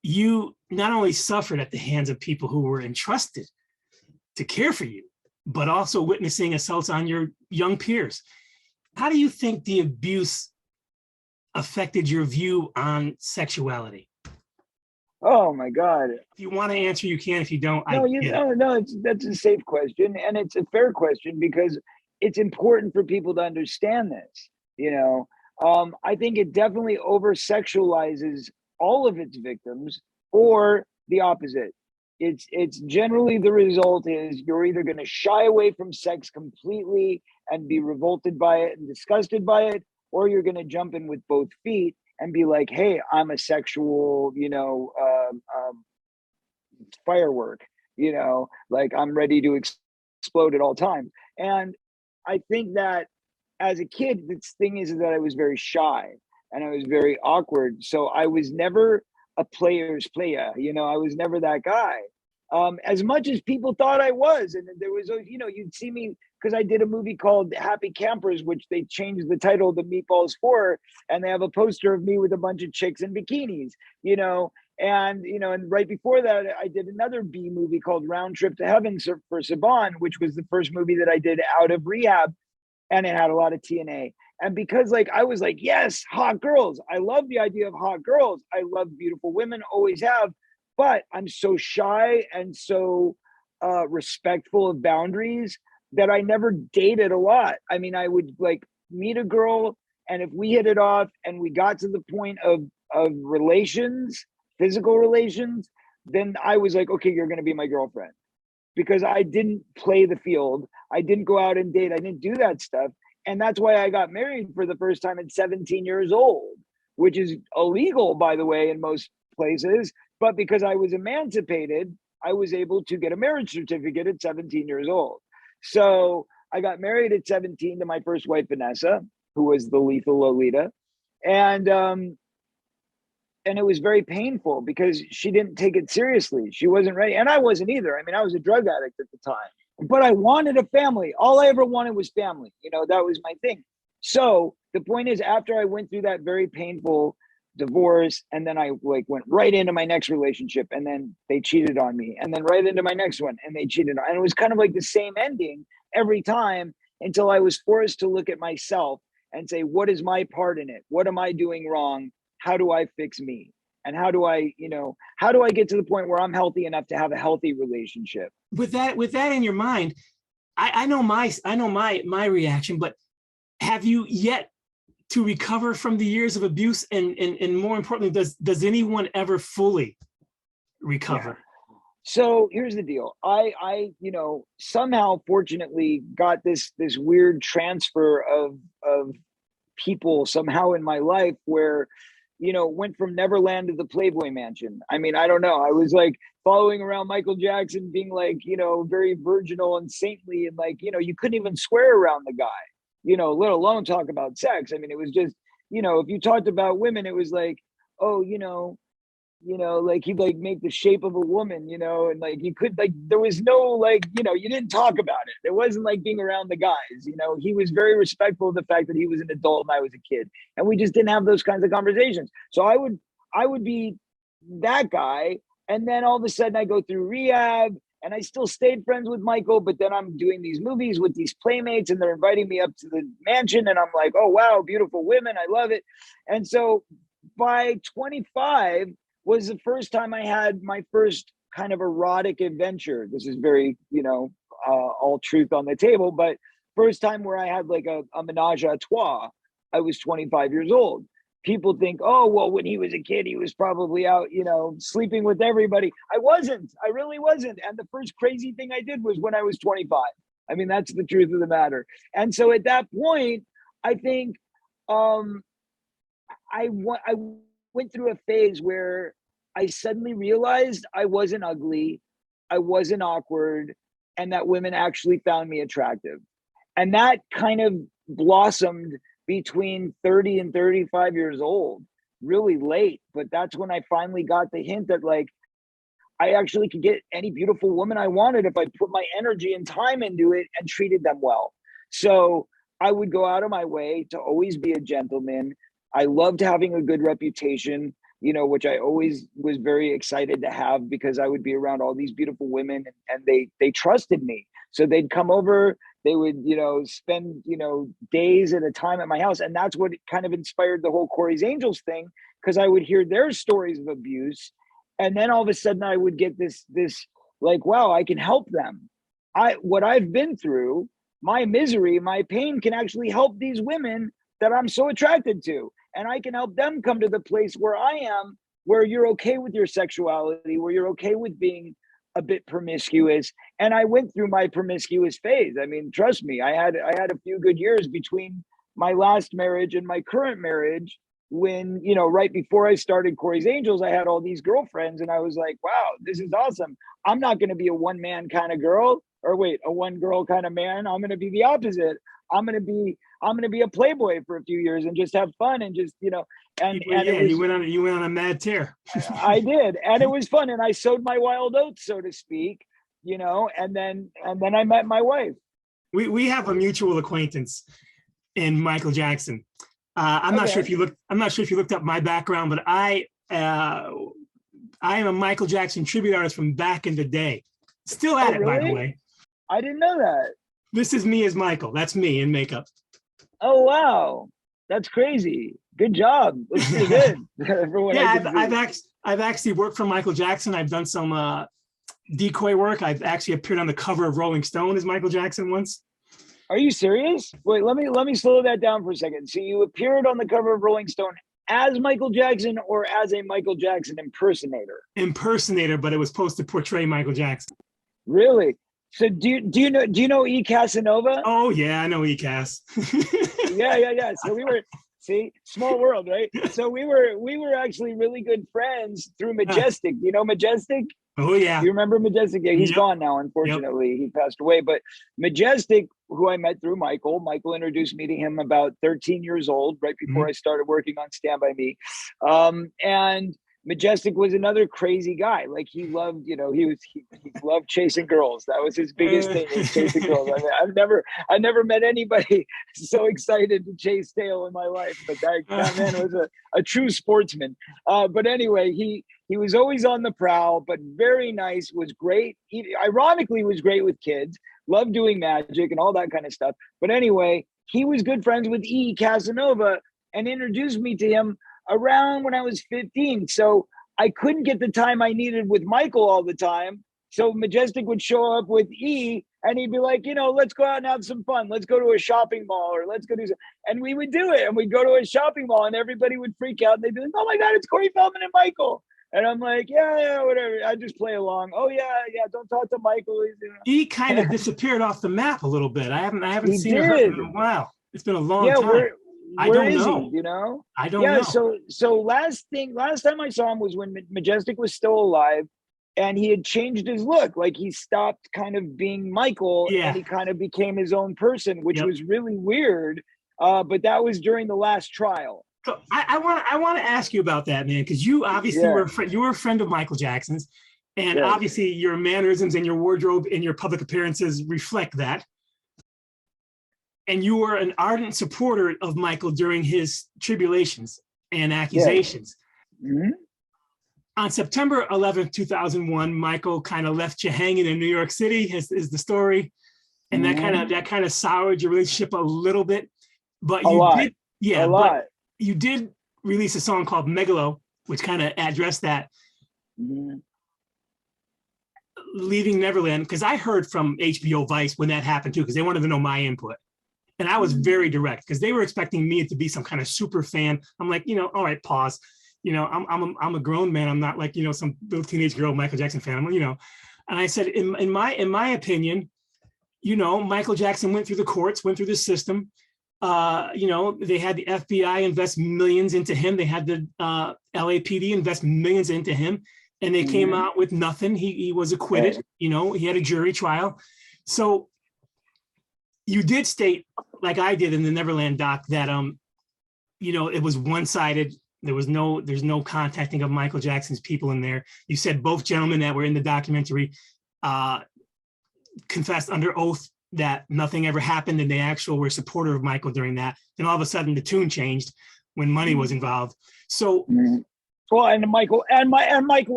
you not only suffered at the hands of people who were entrusted to care for you, but also witnessing assaults on your young peers. How do you think the abuse affected your view on sexuality? Oh my God. If you want to answer, you can. If you don't, that's a safe question. And it's a fair question because it's important for people to understand this. I think it definitely over-sexualizes all of its victims, or the opposite. It's generally, the result is you're either going to shy away from sex completely and be revolted by it and disgusted by it, or you're going to jump in with both feet and be like, hey, I'm a sexual, firework, like I'm ready to explode at all times. And I think that as a kid, the thing is that I was very shy and I was very awkward. So I was never a player's player, I was never that guy. As much as people thought I was. And there was, you'd see me, because I did a movie called Happy Campers, which they changed the title to Meatballs 4, and they have a poster of me with a bunch of chicks in bikinis, and right before that, I did another B movie called Round Trip to Heaven for Saban, which was the first movie that I did out of rehab, and it had a lot of TNA. And because I was like, yes, hot girls. I love the idea of hot girls. I love beautiful women, always have, but I'm so shy and so respectful of boundaries that I never dated a lot. I mean, I would meet a girl, and if we hit it off and we got to the point of relations, physical relations, then I was like, okay, you're going to be my girlfriend, because I didn't play the field. I didn't go out and date. I didn't do that stuff. And that's why I got married for the first time at 17 years old, which is illegal, by the way, in most places. But because I was emancipated, I was able to get a marriage certificate at 17 years old. So I got married at 17 to my first wife, Vanessa, who was the lethal Lolita. And it was very painful because she didn't take it seriously. She wasn't ready. And I wasn't either. I mean, I was a drug addict at the time, but I wanted a family. All I ever wanted was family. That was my thing. So the point is, after I went through that very painful divorce, and then I went right into my next relationship, and then they cheated on me, and then right into my next one, and they cheated on, and it was kind of like the same ending every time, until I was forced to look at myself and say, what is my part in it? What am I doing wrong? How do I fix me? And how do I get to the point where I'm healthy enough to have a healthy relationship? With that in your mind, I know my reaction, but have you yet to recover from the years of abuse? And more importantly, does anyone ever fully recover? Yeah. So here's the deal. I somehow fortunately got this weird transfer of people somehow in my life where, went from Neverland to the Playboy Mansion. I mean, I don't know. I was like following around Michael Jackson, being like, very virginal and saintly, and like, you couldn't even swear around the guy, let alone talk about sex. I mean, it was just, if you talked about women, it was like, oh, like he'd like make the shape of a woman, and like you could like there was no like, you didn't talk about it. It wasn't like being around the guys, he was very respectful of the fact that he was an adult and I was a kid. And we just didn't have those kinds of conversations. So I would be that guy. And then all of a sudden I go through rehab and I still stayed friends with Michael, but then I'm doing these movies with these playmates and they're inviting me up to the mansion. And I'm like, oh, wow, beautiful women. I love it. And so by 25, was the first time I had my first kind of erotic adventure. This is very, all truth on the table, but first time where I had like a menage a trois, I was 25 years old. People think, oh, well, when he was a kid, he was probably out, sleeping with everybody. I wasn't. I really wasn't. And the first crazy thing I did was when I was 25. I mean, that's the truth of the matter. And so at that point, I think I went through a phase where I suddenly realized I wasn't ugly, I wasn't awkward, and that women actually found me attractive. And that kind of blossomed between 30 and 35 years old, really late. But that's when I finally got the hint that like, I actually could get any beautiful woman I wanted if I put my energy and time into it and treated them well. So I would go out of my way to always be a gentleman. I loved having a good reputation, which I always was very excited to have because I would be around all these beautiful women and they trusted me. So they'd come over, they would, spend, days at a time at my house. And that's what kind of inspired the whole Corey's Angels thing, because I would hear their stories of abuse. And then all of a sudden I would get this like, wow, I can help them. What I've been through, my misery, my pain can actually help these women that I'm so attracted to. And I can help them come to the place where I am, where you're okay with your sexuality, where you're okay with being a bit promiscuous. And I went through my promiscuous phase. I mean, trust me, I had a few good years between my last marriage and my current marriage when, right before I started Corey's Angels, I had all these girlfriends and I was like, wow, this is awesome. I'm not going to be a one man kind of girl, or wait, a one girl kind of man. I'm going to be the opposite. I'm going to be a playboy for a few years and just have fun and just, and it was, you went on a mad tear. I did. And it was fun. And I sowed my wild oats, so to speak, and then I met my wife. We have a mutual acquaintance in Michael Jackson. I'm not sure if you looked up my background, but I am a Michael Jackson tribute artist from back in the day. Still at it, really? By the way. I didn't know that. This is me as Michael. That's me in makeup. Oh, wow. That's crazy. Good job. Looks pretty good. Yeah, I've actually worked for Michael Jackson. I've done some decoy work. I've actually appeared on the cover of Rolling Stone as Michael Jackson once. Are you serious? Wait, let me slow that down for a second. So you appeared on the cover of Rolling Stone as Michael Jackson or as a Michael Jackson impersonator? Impersonator, but it was supposed to portray Michael Jackson. Really? So do you know E. Casanova? Oh yeah, I know E. Cas. yeah. So we were, see, small world, right? So we were actually really good friends through Majestic. You know Majestic? Oh yeah. You remember Majestic? Yeah, he's gone now, unfortunately. Yep. He passed away. But Majestic, who I met through Michael introduced me to him about 13 years old, right before I started working on Stand By Me. And Majestic was another crazy guy. Like he loved, he loved chasing girls. That was his biggest thing, was chasing girls. I mean, I never met anybody so excited to chase tail in my life. But that man was a true sportsman. But anyway, he was always on the prowl, but very nice, was great. He ironically was great with kids, loved doing magic and all that kind of stuff. But anyway, he was good friends with E. Casanova and introduced me to him around when I was 15. So I couldn't get the time I needed with Michael all the time. So Majestic would show up with E And he'd be like, let's go out and have some fun. Let's go to a shopping mall, or let's go do some. And we would do it. And we'd go to a shopping mall and everybody would freak out. And they'd be like, oh my God, it's Corey Feldman and Michael. And I'm like, yeah, whatever. I just play along. Oh yeah. Don't talk to Michael. He kind of disappeared off the map a little bit. I haven't He seen or heard did. from him in a while. It's been a long Yeah, time. where is he? I don't Yeah, know. so last time I saw him was when Majestic was still alive, and he had changed his look. Like, he stopped kind of being Michael, Yeah. and he kind of became his own person, which Yep. was really weird. But that was during the last trial. So I want to ask you about that, man, because you obviously were a friend of Michael Jackson's, and obviously your mannerisms and your wardrobe and your public appearances reflect that. And you were an ardent supporter of Michael during his tribulations and accusations. Mm-hmm. On September 11th, 2001, Michael kind of left you hanging in New York City, is the story. And that kind of soured your relationship a little bit. But you did release a song called Megalo, which kind of addressed that. Mm-hmm. Leaving Neverland, because I heard from HBO Vice when that happened too, because they wanted to know my input. And I was very direct, because they were expecting me to be some kind of super fan. I'm like, all right, pause. I'm a grown man. I'm not like, some little teenage girl Michael Jackson fan. And I said, in my opinion, Michael Jackson went through the courts, went through the system. They had the FBI invest millions into him. They had the LAPD invest millions into him, and they came out with nothing. He was acquitted. He had a jury trial. So you did state, like I did in the Neverland doc, that it was one-sided. There's no contacting of Michael Jackson's people in there. You said both gentlemen that were in the documentary confessed under oath that nothing ever happened, and they actually were supportive of Michael during that. Then all of a sudden the tune changed when money was involved. So well, and Michael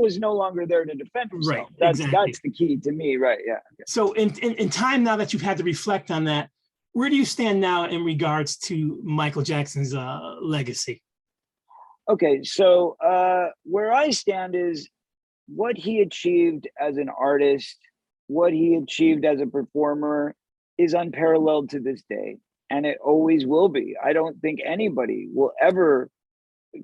was no longer there to defend himself. Right, That's the key to me, right? Yeah. So in time now that you've had to reflect on that, where do you stand now in regards to Michael Jackson's legacy? Okay, so where I stand is what he achieved as an artist, what he achieved as a performer is unparalleled to this day, and it always will be. I don't think anybody will ever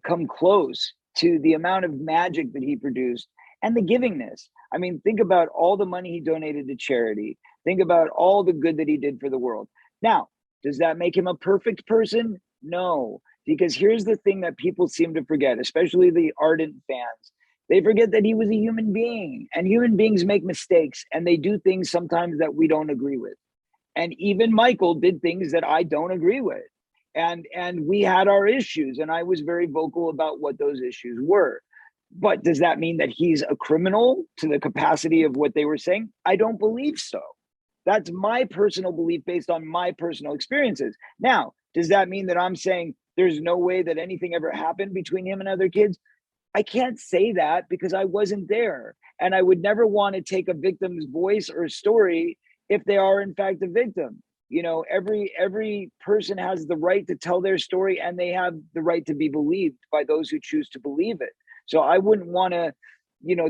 come close to the amount of magic that he produced and the givingness. I mean, think about all the money he donated to charity. Think about all the good that he did for the world. Now, does that make him a perfect person? No, because here's the thing that people seem to forget, especially the ardent fans. They forget that he was a human being, and human beings make mistakes, and they do things sometimes that we don't agree with. And even Michael did things that I don't agree with. And we had our issues, and I was very vocal about what those issues were. But does that mean that he's a criminal to the capacity of what they were saying? I don't believe so. That's my personal belief based on my personal experiences. Now, does that mean that I'm saying there's no way that anything ever happened between him and other kids? I can't say that because I wasn't there. And I would never want to take a victim's voice or story if they are in fact a victim. Every person has the right to tell their story, and they have the right to be believed by those who choose to believe it. So I wouldn't want to,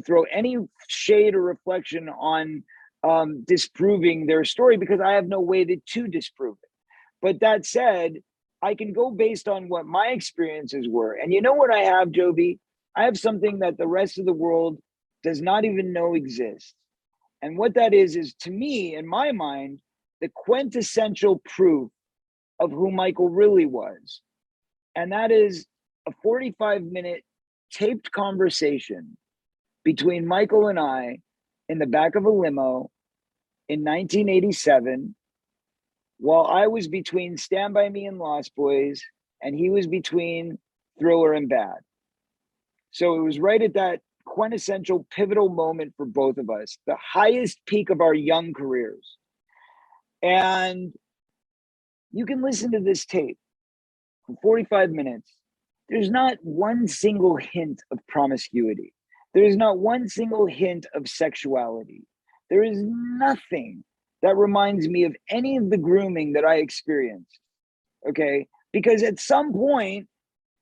throw any shade or reflection on disproving their story, because I have no way to disprove it. But that said, I can go based on what my experiences were. And you know what I have, Joby? I have something that the rest of the world does not even know exists. And what that is to me, in my mind, the quintessential proof of who Michael really was. And that is a 45-minute taped conversation between Michael and I in the back of a limo in 1987, while I was between Stand By Me and Lost Boys, and he was between Thriller and Bad. So it was right at that quintessential pivotal moment for both of us, the highest peak of our young careers. And you can listen to this tape for 45 minutes. There's not one single hint of promiscuity. There is not one single hint of sexuality. There is nothing that reminds me of any of the grooming that I experienced. Okay? Because at some point,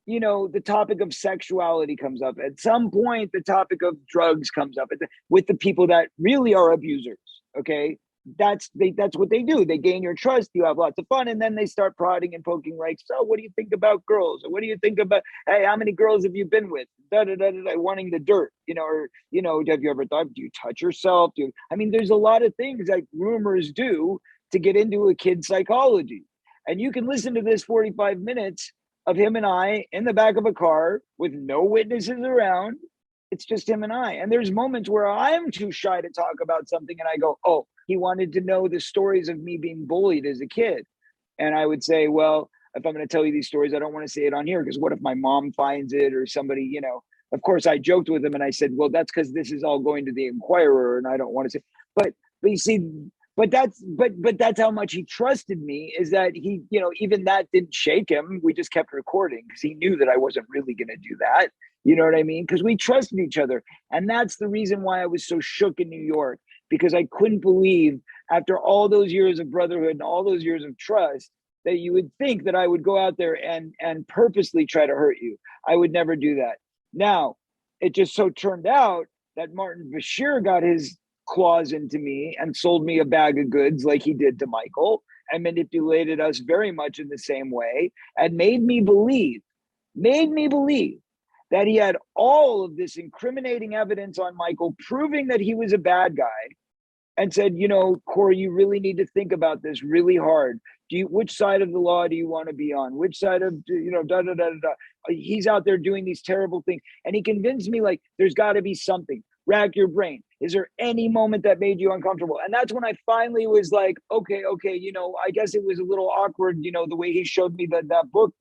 the topic of sexuality comes up. At some point, the topic of drugs comes up with the people that really are abusers. Okay? that's what they do. They gain your trust. You have lots of fun, and then they start prodding and poking, like, so what do you think about girls? Or what do you think about, hey, how many girls have you been with? Da, da, da, da, da, wanting the dirt, or have you ever thought, do you touch yourself? I mean, there's a lot of things that groomers do to get into a kid's psychology. And you can listen to this 45 minutes of him and I in the back of a car with no witnesses around. It's just him and I. And there's moments where I'm too shy to talk about something, and I go, oh, he wanted to know the stories of me being bullied as a kid. And I would say, well, if I'm going to tell you these stories, I don't want to say it on here, because what if my mom finds it, or somebody, of course I joked with him and I said, well, that's because this is all going to the Inquirer and I don't want to say, but you see, but that's how much he trusted me, is that he, even that didn't shake him. We just kept recording because he knew that I wasn't really going to do that. You know what I mean? Because we trusted each other. And that's the reason why I was so shook in New York, because I couldn't believe, after all those years of brotherhood and all those years of trust, that you would think that I would go out there and purposely try to hurt you. I would never do that. Now, it just so turned out that Martin Bashir got his claws into me and sold me a bag of goods like he did to Michael, and manipulated us very much in the same way, and made me believe that he had all of this incriminating evidence on Michael, proving that he was a bad guy, and said, Corey, you really need to think about this really hard. Which side of the law do you want to be on? Which side of, da, da, da, da, da. He's out there doing these terrible things. And he convinced me, like, there's got to be something. Rack your brain. Is there any moment that made you uncomfortable? And that's when I finally was like, okay, I guess it was a little awkward, the way he showed me that book,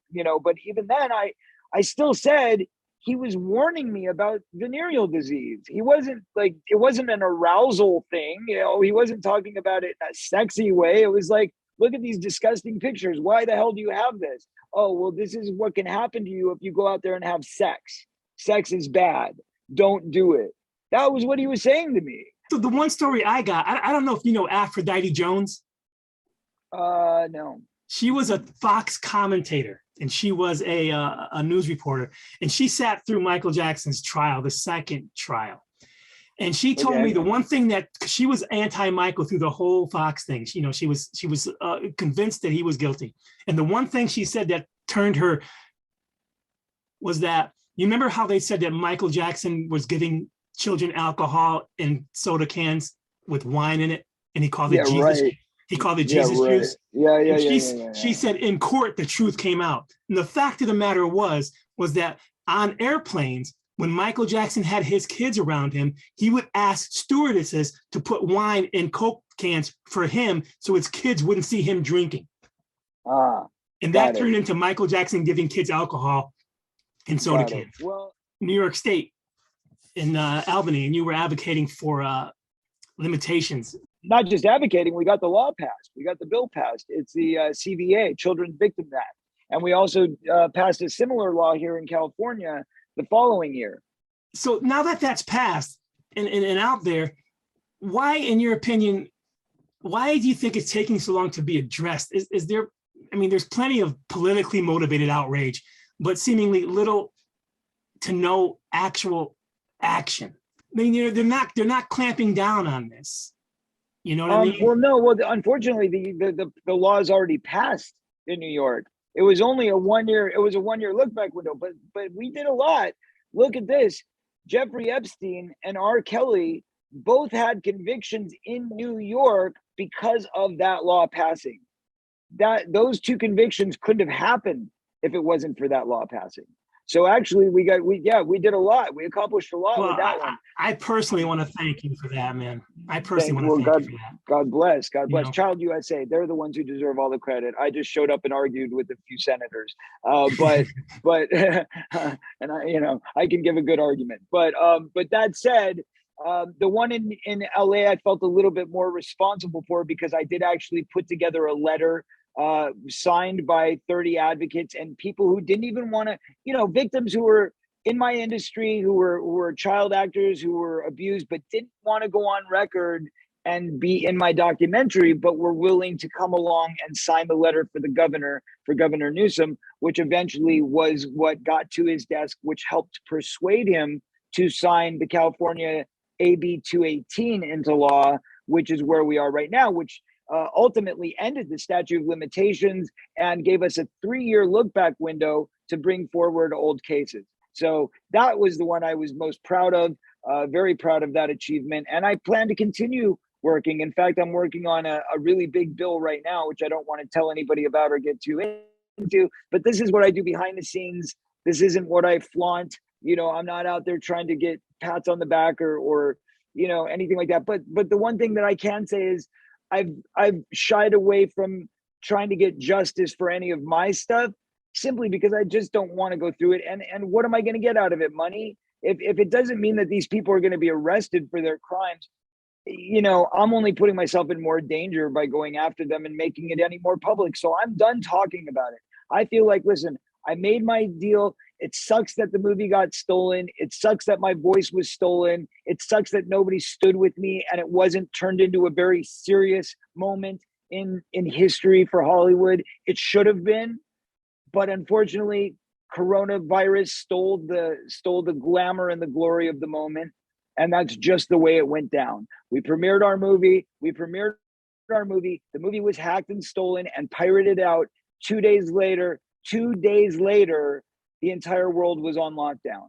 but even then I still said, he was warning me about venereal disease. He wasn't like, it wasn't an arousal thing. He wasn't talking about it in a sexy way. It was like, look at these disgusting pictures. Why the hell do you have this? Oh, well, this is what can happen to you if you go out there and have sex. Sex is bad. Don't do it. That was what he was saying to me. So the one story I got, I don't know if you know Aphrodite Jones. No. She was a Fox commentator, and she was a news reporter, and she sat through Michael Jackson's trial, the second trial. And she told me the one thing that she was anti-Michael through the whole Fox thing. She was convinced that he was guilty. And the one thing she said that turned her was that, you remember how they said that Michael Jackson was giving children alcohol in soda cans with wine in it, and he called it Jesus. Right. He called it Jesus juice. Yeah. She said in court, the truth came out. And the fact of the matter was that on airplanes, when Michael Jackson had his kids around him, he would ask stewardesses to put wine in Coke cans for him so his kids wouldn't see him drinking. And that turned into Michael Jackson giving kids alcohol in soda cans. Well, New York State in Albany, and you were advocating for limitations. Not just advocating, we got the law passed. We got the bill passed. It's the CVA, Children's Victims Act. And we also passed a similar law here in California the following year. So now that that's passed and out there, why, in your opinion, why do you think it's taking so long to be addressed? Is there, there's plenty of politically motivated outrage, but seemingly little to no actual action. They're not clamping down on this. You know what I mean? Well, no. Well, unfortunately, the law is already passed in New York. It was only a 1 year. It was a 1 year look back window. But we did a lot. Look at this. Jeffrey Epstein and R. Kelly both had convictions in New York because of that law passing. Those two convictions couldn't have happened if it wasn't for that law passing. So actually, we did a lot. We accomplished a lot with that one. I personally want to thank you for that, man. I personally want to thank you for that. God bless. God bless. Child USA, they're the ones who deserve all the credit. I just showed up and argued with a few senators, but and I can give a good argument. But that said, the one in LA, I felt a little bit more responsible for, because I did actually put together a letter signed by 30 advocates and people who didn't even want to, victims who were in my industry, who were child actors, who were abused, but didn't want to go on record and be in my documentary, but were willing to come along and sign the letter for Governor Newsom, which eventually was what got to his desk, which helped persuade him to sign the California AB 218 into law, which is where we are right now, which ultimately ended the statute of limitations and gave us a 3-year look back window to bring forward old cases. So that was the one I was most proud of, very proud of that achievement. And I plan to continue working. In fact, I'm working on a really big bill right now, which I don't want to tell anybody about or get too into, but this is what I do behind the scenes. This isn't what I flaunt. I'm not out there trying to get pats on the back or anything like that. But the one thing that I can say is I've shied away from trying to get justice for any of my stuff simply because I just don't want to go through it. And what am I going to get out of it? Money? If it doesn't mean that these people are going to be arrested for their crimes, I'm only putting myself in more danger by going after them and making it any more public. So I'm done talking about it. I feel like, listen, I made my deal. It sucks that the movie got stolen. It sucks that my voice was stolen. It sucks that nobody stood with me and it wasn't turned into a very serious moment in history for Hollywood. It should have been, but unfortunately, coronavirus stole the glamour and the glory of the moment. And that's just the way it went down. We premiered our movie. The movie was hacked and stolen and pirated out. 2 days later, the entire world was on lockdown.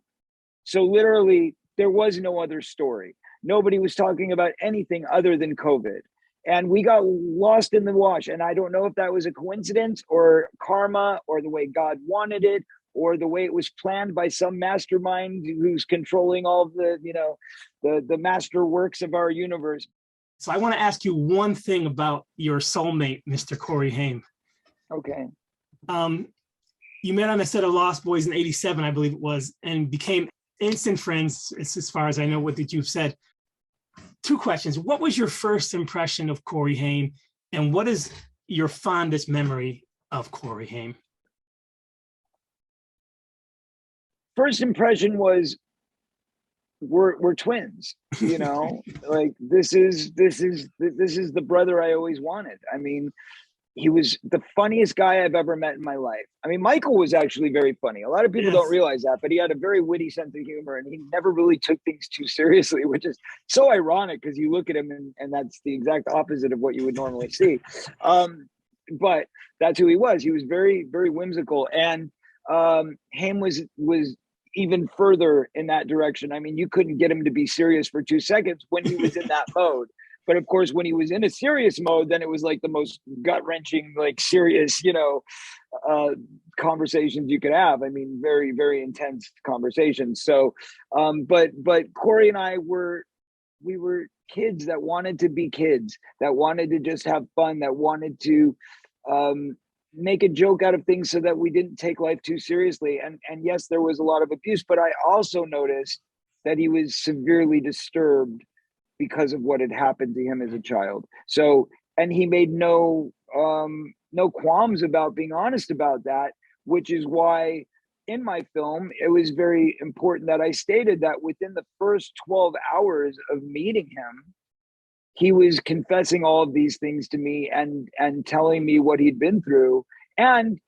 So literally, there was no other story. Nobody was talking about anything other than COVID. And we got lost in the wash. And I don't know if that was a coincidence or karma or the way God wanted it, or the way it was planned by some mastermind who's controlling all of the master works of our universe. So I want to ask you one thing about your soulmate, Mr. Corey Haim. Okay. You met on a set of Lost Boys in '87, I believe it was, and became instant friends, as far as I know what you've said. 2 questions. What was your first impression of Corey Haim, and what is your fondest memory of Corey Haim? First impression was we're twins, like this is the brother I always wanted. I mean, he was the funniest guy I've ever met in my life. I mean, Michael was actually very funny. A lot of people don't realize that, but he had a very witty sense of humor and he never really took things too seriously, which is so ironic because you look at him and that's the exact opposite of what you would normally see. But that's who he was. He was very, very whimsical. And Haim was even further in that direction. I mean, you couldn't get him to be serious for 2 seconds when he was in that mode. But of course, when he was in a serious mode, then it was like the most gut-wrenching, like serious, conversations you could have. I mean, very, very intense conversations. So, but Corey and I we were kids that wanted to be kids, that wanted to just have fun, that wanted to make a joke out of things so that we didn't take life too seriously. And yes, there was a lot of abuse, but I also noticed that he was severely disturbed because of what had happened to him as a child. So, and he made no qualms about being honest about that, which is why in my film, it was very important that I stated that within the first 12 hours of meeting him, he was confessing all of these things to me and telling me what he'd been through and,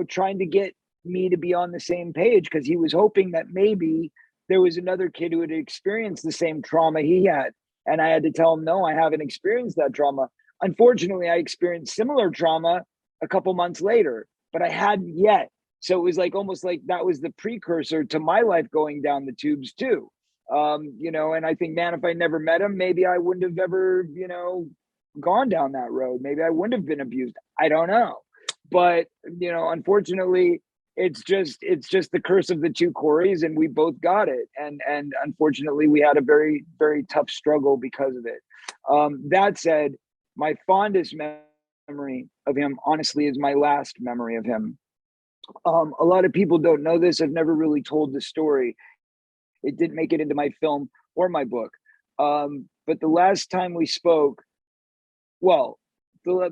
trying to get me to be on the same page because he was hoping that maybe there was another kid who had experienced the same trauma he had. And I had to tell him, no, I haven't experienced that trauma. Unfortunately, I experienced similar trauma a couple months later, but I hadn't yet. So it was almost like that was the precursor to my life going down the tubes too. And I think, man, if I never met him, maybe I wouldn't have ever, gone down that road. Maybe I wouldn't have been abused. I don't know. But, unfortunately, it's just the curse of the two Coreys, and we both got it. And unfortunately, we had a very, very tough struggle because of it. That said, my fondest memory of him, honestly, is my last memory of him. A lot of people don't know this. I've never really told the story. It didn't make it into my film or my book. But the last time we spoke, the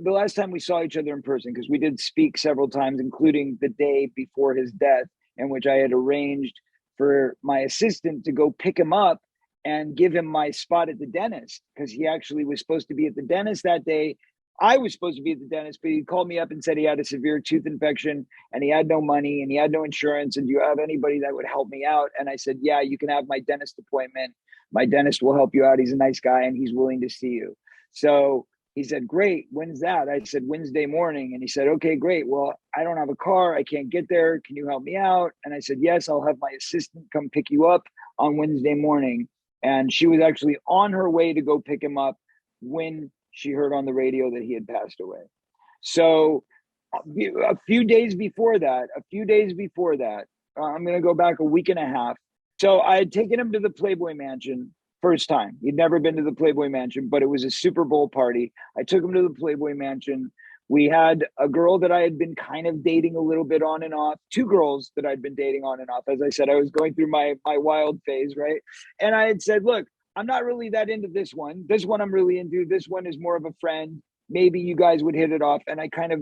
last time we saw each other in person, because we did speak several times, including the day before his death, in which I had arranged for my assistant to go pick him up and give him my spot at the dentist, because he actually was supposed to be at the dentist that day. I was supposed to be at the dentist, but he called me up and said he had a severe tooth infection and he had no money and he had no insurance. And do you have anybody that would help me out? And I said, yeah, you can have my dentist appointment. My dentist will help you out. He's a nice guy and he's willing to see you. So he said, great, when's that? I said, Wednesday morning. And he said, okay, great. Well, I don't have a car. I can't get there. Can you help me out? And I said, yes, I'll have my assistant come pick you up on Wednesday morning. And she was actually on her way to go pick him up when she heard on the radio that he had passed away. So a few days before that, I'm going to go back a week and a half. So I had taken him to the Playboy Mansion. First time. He'd never been to the Playboy Mansion, but it was a Super Bowl party. I took him to the Playboy Mansion. We had a girl that I had been kind of dating a little bit on and off, two girls that I'd been dating on and off. As I said, I was going through my wild phase, right? And I had said, look, I'm not really that into this one. This one I'm really into. This one is more of a friend. Maybe you guys would hit it off. And I kind of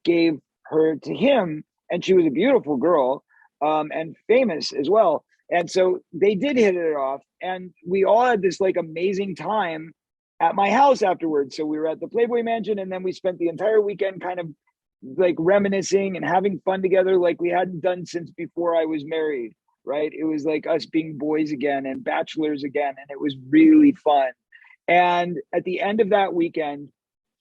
gave her to him, and she was a beautiful girl, and famous as well. And so they did hit it off, and we all had this like amazing time at my house afterwards. So we were at the Playboy Mansion, and then we spent the entire weekend kind of like reminiscing and having fun together like we hadn't done since before I was married, right? It was like us being boys again and bachelors again, and it was really fun. And at the end of that weekend,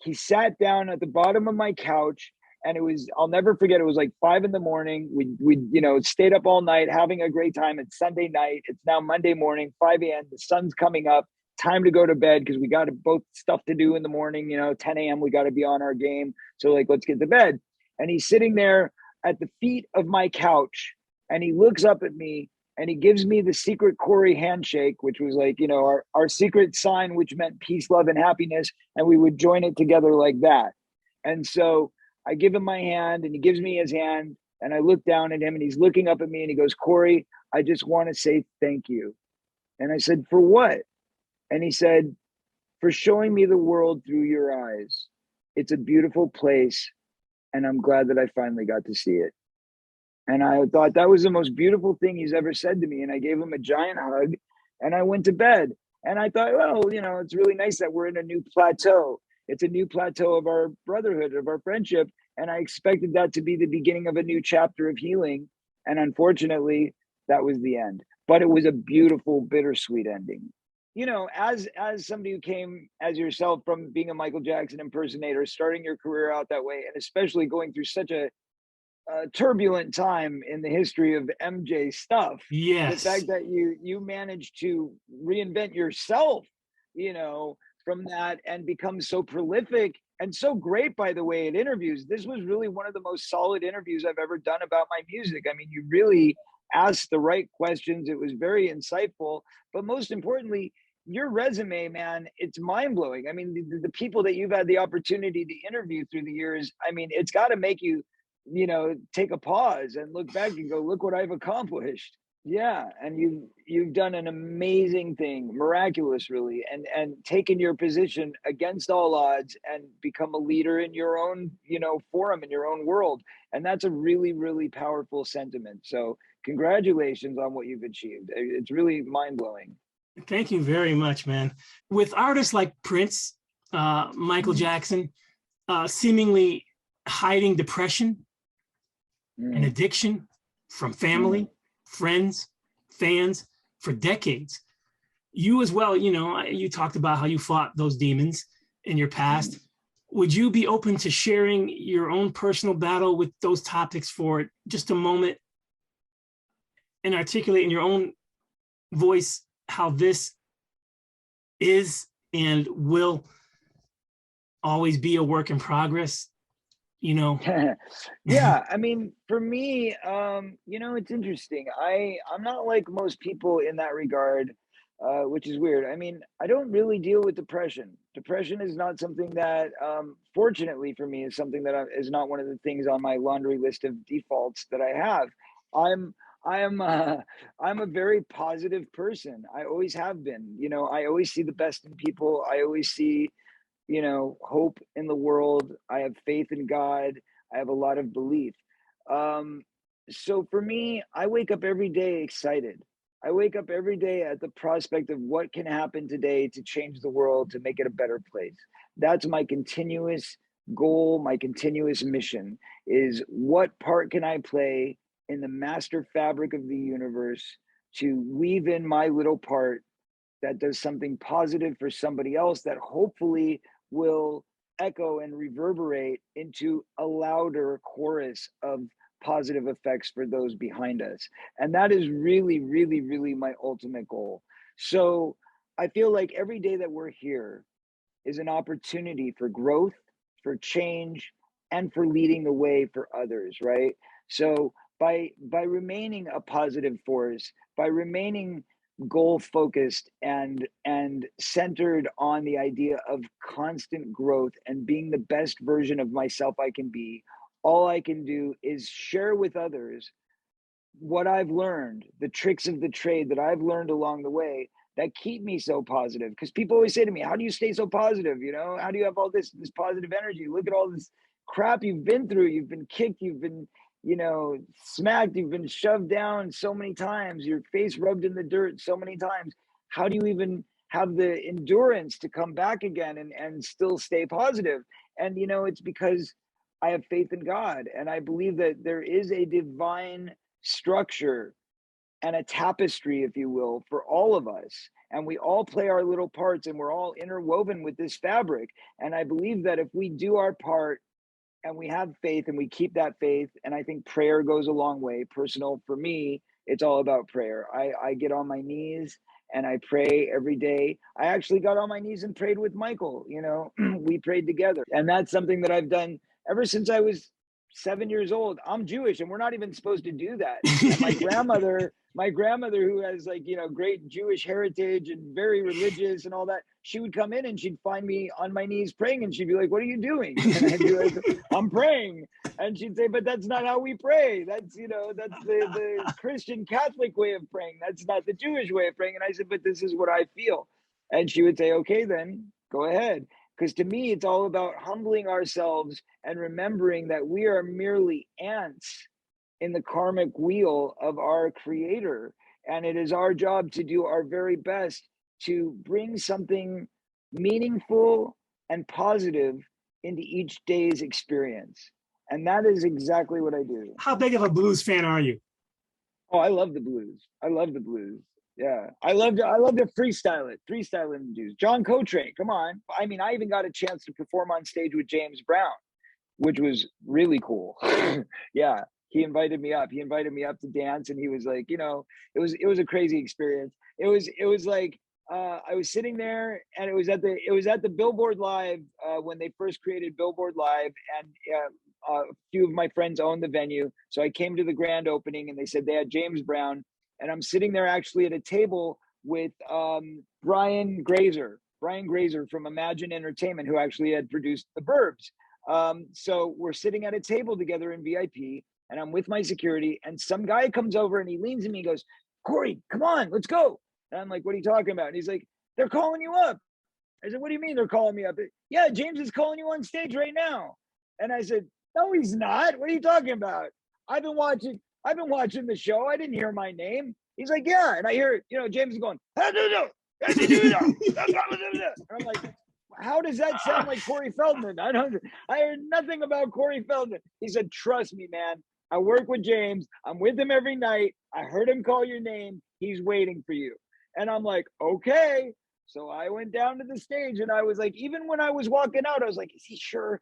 he sat down at the bottom of my couch, and it was, I'll never forget, it was like 5 a.m. We stayed up all night having a great time. It's Sunday night. It's now Monday morning, 5 a.m. The sun's coming up, time to go to bed because we got both stuff to do in the morning. 10 a.m. we got to be on our game. So like, let's get to bed. And he's sitting there at the feet of my couch, and he looks up at me, and he gives me the secret Corey handshake, which was like, our secret sign, which meant peace, love, and happiness. And we would join it together like that. And so I give him my hand, and he gives me his hand, and I look down at him, and he's looking up at me, and he goes, Corey, I just want to say thank you. And I said, for what? And he said, for showing me the world through your eyes. It's a beautiful place, and I'm glad that I finally got to see it. And I thought that was the most beautiful thing he's ever said to me. And I gave him a giant hug, and I went to bed. And I thought, well, it's really nice that we're in a new plateau. It's a new plateau of our brotherhood, of our friendship. And I expected that to be the beginning of a new chapter of healing. And unfortunately, that was the end. But it was a beautiful, bittersweet ending. As somebody who came as yourself from being a Michael Jackson impersonator, starting your career out that way, and especially going through such a turbulent time in the history of MJ stuff. Yes. The fact that you managed to reinvent yourself, from that, and become so prolific and so great, by the way, at interviews. This was really one of the most solid interviews I've ever done about my music. I mean, you really asked the right questions. It was very insightful, but most importantly, your resume, man, it's mind blowing. I mean, the people that you've had the opportunity to interview through the years, I mean, it's got to make you, take a pause and look back and go, look what I've accomplished. Yeah, and you've done an amazing thing, miraculous, really, and taken your position against all odds and become a leader in your own, forum, in your own world. And that's a really, really powerful sentiment. So congratulations on what you've achieved. It's really mind-blowing. Thank you very much, man. With artists like Prince, Michael Jackson, seemingly hiding depression and addiction from family, friends, fans for decades. You as well, you talked about how you fought those demons in your past. Would you be open to sharing your own personal battle with those topics for just a moment and articulate in your own voice how this is and will always be a work in progress? Yeah, I mean, for me, it's interesting. I'm not like most people in that regard, which is weird. I mean, I don't really deal with depression. Depression is not something that, fortunately for me, is something that is not one of the things on my laundry list of defaults that I have. I'm a very positive person. I always have been. I always see the best in people. I always see hope in the world. I have faith in God. I have a lot of belief. So for me, I wake up every day excited. I wake up every day at the prospect of what can happen today to change the world, to make it a better place. That's my continuous goal, my continuous mission is what part can I play in the master fabric of the universe to weave in my little part that does something positive for somebody else that hopefully will echo and reverberate into a louder chorus of positive effects for those behind us. And that is really, really, really my ultimate goal. So I feel like every day that we're here is an opportunity for growth, for change, and for leading the way for others, right? So by remaining a positive force, by remaining goal focused and centered on the idea of constant growth and being the best version of myself I can be, all I can do is share with others what I've learned, the tricks of the trade that I've learned along the way that keep me so positive. Because people always say to me, how do you stay so positive? You know, how do you have all this positive energy? Look at all this crap you've been through. You've been kicked, you've been, you know, smacked, you've been shoved down so many times, your face rubbed in the dirt so many times. How do you even have the endurance to come back again and still stay positive? And, you know, it's because I have faith in God. And I believe that there is a divine structure and a tapestry, if you will, for all of us. And we all play our little parts and we're all interwoven with this fabric. And I believe that if we do our part and we have faith and we keep that faith, and I think prayer goes a long way. Personal for me, it's all about prayer. I get on my knees and I pray every day. I actually got on my knees and prayed with Michael. You know, we prayed together. And that's something that I've done ever since I was 7 years old. I'm Jewish and we're not even supposed to do that. And my grandmother who has, like, you know, great Jewish heritage and very religious and all that, she would come in and she'd find me on my knees praying and she'd be like, what are you doing? And I'd be like, I'm praying. And she'd say, but that's not how we pray. That's, you know, that's the Christian Catholic way of praying. That's not the Jewish way of praying. And I said, but this is what I feel. And she would say, okay, then go ahead. Because to me, it's all about humbling ourselves and remembering that we are merely ants in the karmic wheel of our creator. And it is our job to do our very best to bring something meaningful and positive into each day's experience. And that is exactly what I do. How big of a blues fan are you? Oh, I love the blues. I love the blues. Yeah, I love to freestyle it. Freestyling dudes. John Coltrane, come on. I mean, I even got a chance to perform on stage with James Brown, which was really cool. Yeah, he invited me up. He invited me up to dance, and he was like, you know, it was a crazy experience. It was like I was sitting there, and it was at the Billboard Live when they first created Billboard Live, and a few of my friends owned the venue, so I came to the grand opening, and they said they had James Brown. And I'm sitting there actually at a table with Brian Grazer from Imagine Entertainment, who actually had produced The Burbs. So we're sitting at a table together in VIP, and I'm with my security, and some guy comes over and he leans at me and goes, Corey, come on, let's go. And I'm like, what are you talking about? And he's like, they're calling you up. I said, what do you mean they're calling me up? Yeah, James is calling you on stage right now. And I said, no, he's not. What are you talking about? I've been watching the show. I didn't hear my name. He's like, yeah. And I hear, you know, James is going, and I'm like, how does that sound like Corey Feldman? I heard nothing about Corey Feldman. He said, trust me, man. I work with James. I'm with him every night. I heard him call your name. He's waiting for you. And I'm like, okay. So I went down to the stage and I was like, even when I was walking out, I was like, is he sure?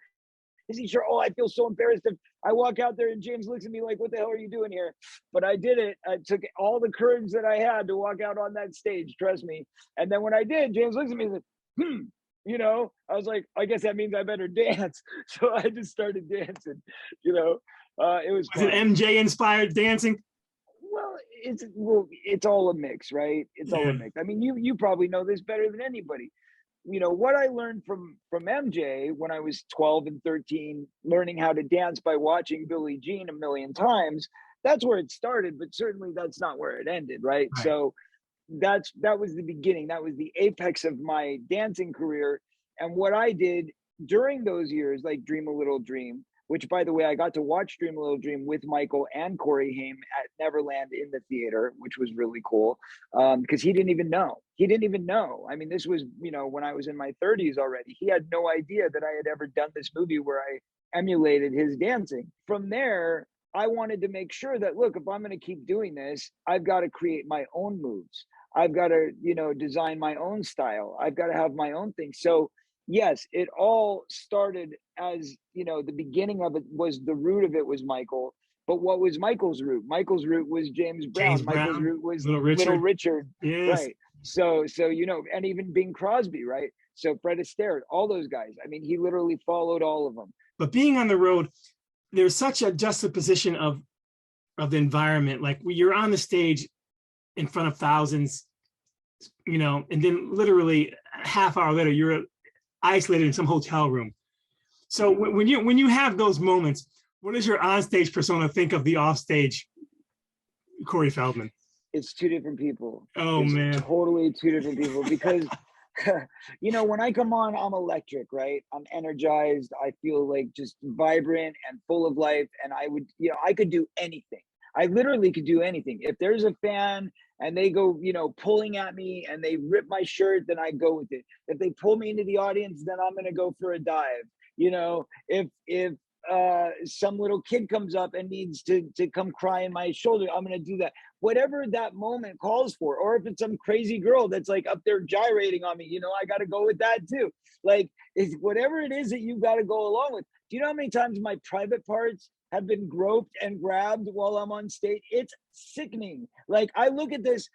Is he sure? Oh, I feel so embarrassed if I walk out there and James looks at me like, what the hell are you doing here? But I did it. I took all the courage that I had to walk out on that stage, trust me. And then when I did, James looks at me and said, you know, I was like, I guess that means I better dance. So I just started dancing, you know. It was it MJ inspired dancing? Well, it's all a mix, right? It's all a mix. I mean, you probably know this better than anybody. You know, what I learned from MJ when I was 12 and 13, learning how to dance by watching Billie Jean a million times, that's where it started, but certainly that's not where it ended, right? So that was the beginning. That was the apex of my dancing career. And what I did during those years, like Dream a Little Dream, which, by the way, I got to watch Dream a Little Dream with Michael and Corey Haim at Neverland in the theater, which was really cool, because he didn't even know. He didn't even know. I mean, this was, you know, when I was in my 30s already. He had no idea that I had ever done this movie where I emulated his dancing. From there, I wanted to make sure that, look, if I'm going to keep doing this, I've got to create my own moves. I've got to, you know, design my own style. I've got to have my own thing. So yes, it all started as, the beginning of it was, the root of it was Michael. But what was Michael's root? Michael's root was James James Brown. Michael's Brown, root was Little Little Richard. Richard, Yes. right? So, and even Bing Crosby, right? So Fred Astaire, all those guys. I mean, he literally followed all of them. But being on the road, there's such a juxtaposition of the environment. Like you're on the stage in front of thousands, and then literally a half hour later, you're isolated in some hotel room. So when you have those moments, what does your onstage persona think of the offstage Corey Feldman? It's two different people. Oh, it's man. Totally two different people because when I come on, I'm electric, right? I'm energized. I feel like just vibrant and full of life. And I would, I could do anything. I literally could do anything. If there's a fan and they go, pulling at me and they rip my shirt, then I go with it. If they pull me into the audience, then I'm going to go for a dive. If some little kid comes up and needs to come cry in my shoulder, I'm going to do that. Whatever that moment calls for. Or if it's some crazy girl that's like up there gyrating on me, I got to go with that too. Like, it's whatever it is that you got to go along with. Do you know how many times my private parts have been groped and grabbed while I'm on stage? It's sickening. Like, I look at this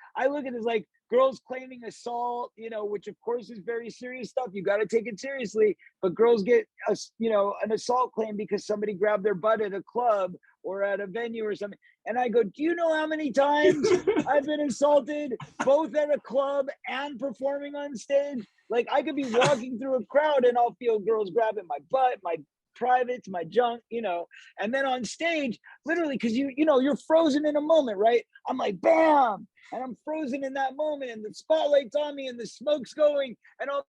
like girls claiming assault, which of course is very serious stuff. You got to take it seriously. But girls get an assault claim because somebody grabbed their butt at a club or at a venue or something. And I go, do you know how many times I've been assaulted both at a club and performing on stage? Like, I could be walking through a crowd and I'll feel girls grabbing my butt, my privates, my junk, and then on stage, literally, because you're frozen in a moment, right? I'm like, bam, and I'm frozen in that moment, and the spotlight's on me, and the smoke's going, and all of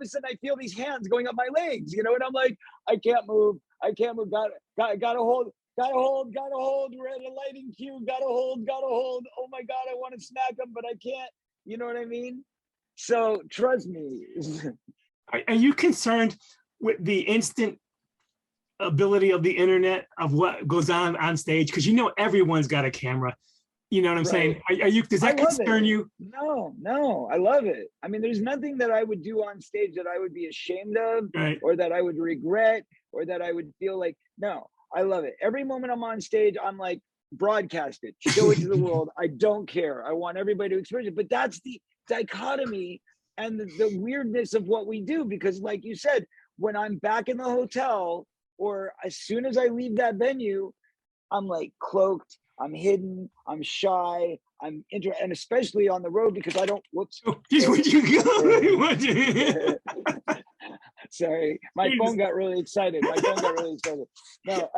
a sudden I feel these hands going up my legs, and I'm like, I can't move, gotta hold. We're at a lighting cue. Gotta hold. Oh my God, I want to smack them, but I can't. You know what I mean? So trust me. Are you concerned with the instant ability of the internet of what goes on stage? Because everyone's got a camera. You know what I'm saying? Are you? Does that concern you? No, I love it. I mean, there's nothing that I would do on stage that I would be ashamed of, or that I would regret, or that I would feel like, no, I love it. Every moment I'm on stage, I'm like, broadcast it, show it to the world. I don't care. I want everybody to experience it. But that's the dichotomy and the weirdness of what we do. Because like you said, when I'm back in the hotel, or as soon as I leave that venue, I'm like cloaked, I'm hidden, I'm shy, and especially on the road because I don't, whoops. Where'd you go? Sorry, my phone got really excited. No,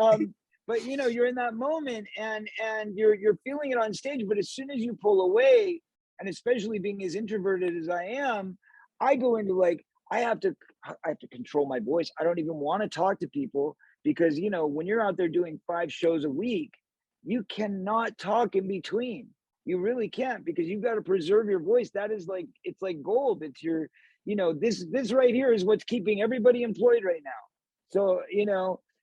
but you're in that moment and you're feeling it on stage, but as soon as you pull away, and especially being as introverted as I am, I go into like, I have to control my voice. I don't even want to talk to people because, when you're out there doing 5 shows a week, you cannot talk in between. You really can't, because you've got to preserve your voice. That is like, it's like gold. It's your, this right here is what's keeping everybody employed right now. So,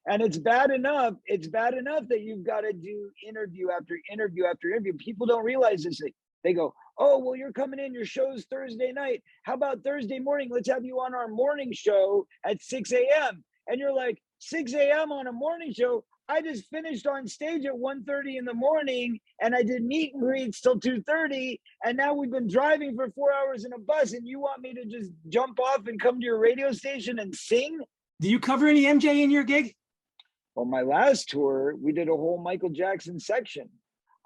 and it's bad enough that you've got to do interview after interview after interview. People don't realize this. They go, oh, well, you're coming in, your show's Thursday night. How about Thursday morning? Let's have you on our morning show at 6 a.m. And you're like, 6 a.m. on a morning show? I just finished on stage at 1:30 in the morning, and I did meet and greets till 2:30, and now we've been driving for 4 hours in a bus, and you want me to just jump off and come to your radio station and sing? Do you cover any MJ in your gig? Well, my last tour, we did a whole Michael Jackson section.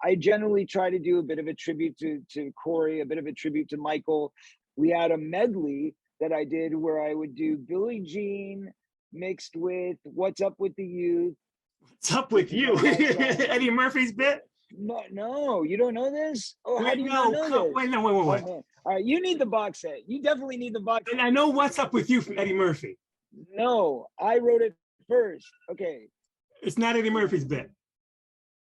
I generally try to do a bit of a tribute to Corey, a bit of a tribute to Michael. We had a medley that I did where I would do Billie Jean mixed with What's Up with the Youth. What's up with you? Eddie Murphy's bit? No, you don't know this? Oh, how do you not know this? Wait. Oh, all right, you need the box set. You definitely need the box set. And I know What's Up with You from Eddie Murphy. No, I wrote it first. Okay. It's not Eddie Murphy's bit.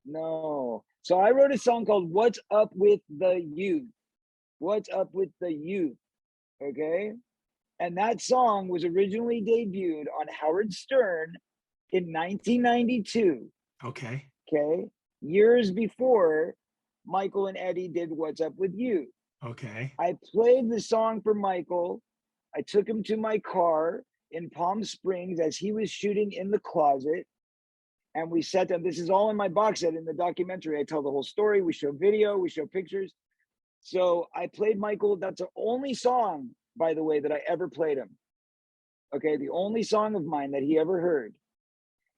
No. So I wrote a song called What's Up with the Youth. What's Up with the Youth? Okay. And that song was originally debuted on Howard Stern in 1992. Okay. Okay. Years before Michael and Eddie did What's Up with You. Okay. I played the song for Michael. I took him to my car in Palm Springs as he was shooting in the closet. And we sat down. This is all in my box set in the documentary. I tell the whole story. We show video, we show pictures. So I played Michael. That's the only song, by the way, that I ever played him. Okay, the only song of mine that he ever heard.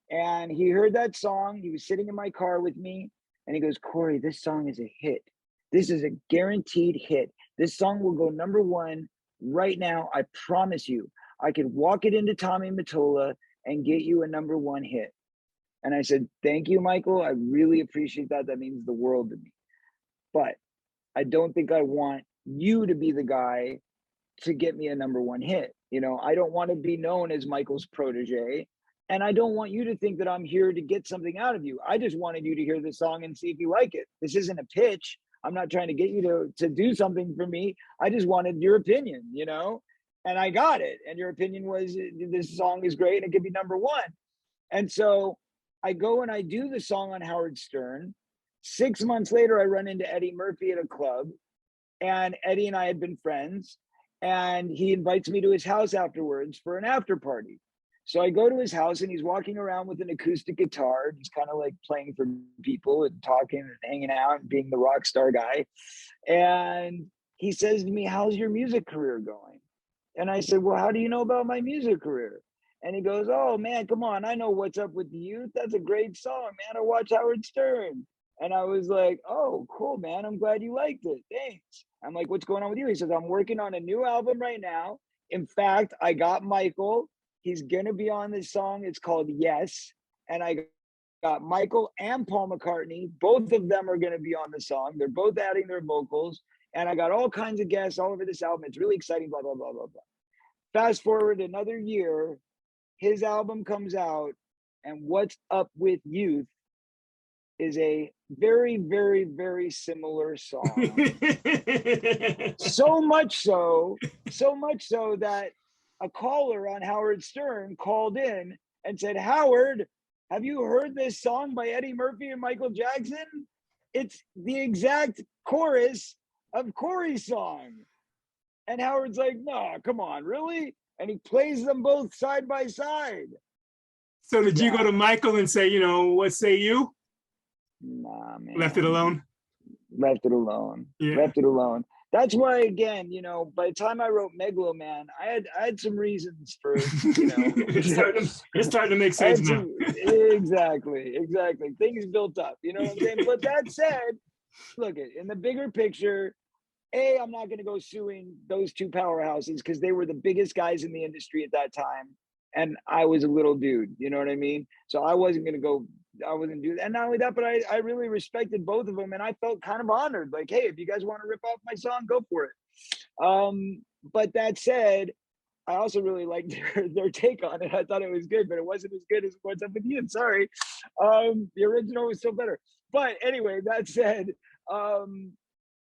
And he heard that song. He was sitting in my car with me. And he goes, Corey, this song is a hit. This is a guaranteed hit. This song will go #1 right now. I promise you. I could walk it into Tommy Mottola and get you a #1 hit. And I said, thank you, Michael. I really appreciate that. That means the world to me. But I don't think I want you to be the guy to get me a #1 hit. You know, I don't want to be known as Michael's protege. And I don't want you to think that I'm here to get something out of you. I just wanted you to hear the song and see if you like it. This isn't a pitch. I'm not trying to get you to do something for me. I just wanted your opinion, you know? And I got it. And your opinion was this song is great and it could be #1. And so I go and I do the song on Howard Stern. 6 months later, I run into Eddie Murphy at a club. And Eddie and I had been friends. And he invites me to his house afterwards for an after party. So I go to his house and he's walking around with an acoustic guitar, just kind of like playing for people and talking and hanging out and being the rock star guy. And he says to me, how's your music career going? And I said, well, how do you know about my music career? And he goes, oh man, come on. I know What's Up with the Youth. That's a great song, man. I watch Howard Stern. And I was like, oh, cool, man. I'm glad you liked it. Thanks. I'm like, what's going on with you? He says, I'm working on a new album right now. In fact, I got Michael. He's going to be on this song. It's called Yes. And I got Michael and Paul McCartney. Both of them are going to be on the song. They're both adding their vocals. And I got all kinds of guests all over this album. It's really exciting, blah, blah, blah, blah, blah. Fast forward another year, his album comes out, and What's Up with Youth is a very, very, very similar song. so much so that a caller on Howard Stern called in and said, Howard, have you heard this song by Eddie Murphy and Michael Jackson? It's the exact chorus of Corey's song. And Howard's like, no, come on, really? And he plays them both side by side. So did you go to Michael and say, what say you? Nah, man. Left it alone? Left it alone. Yeah. Left it alone. That's why, again, by the time I wrote Megaloman, I had some reasons for, It's starting to make sense now. Exactly. Things built up, you know what I'm saying? But that said, look, in the bigger picture, I'm not going to go suing those two powerhouses because they were the biggest guys in the industry at that time. And I was a little dude, you know what I mean? So I wasn't going to do that. And not only that, but I really respected both of them. And I felt kind of honored, like, hey, if you guys want to rip off my song, go for it. But that said, I also really liked their take on it. I thought it was good, but it wasn't as good as What's Up with You. Sorry. The original was still better. But anyway, that said,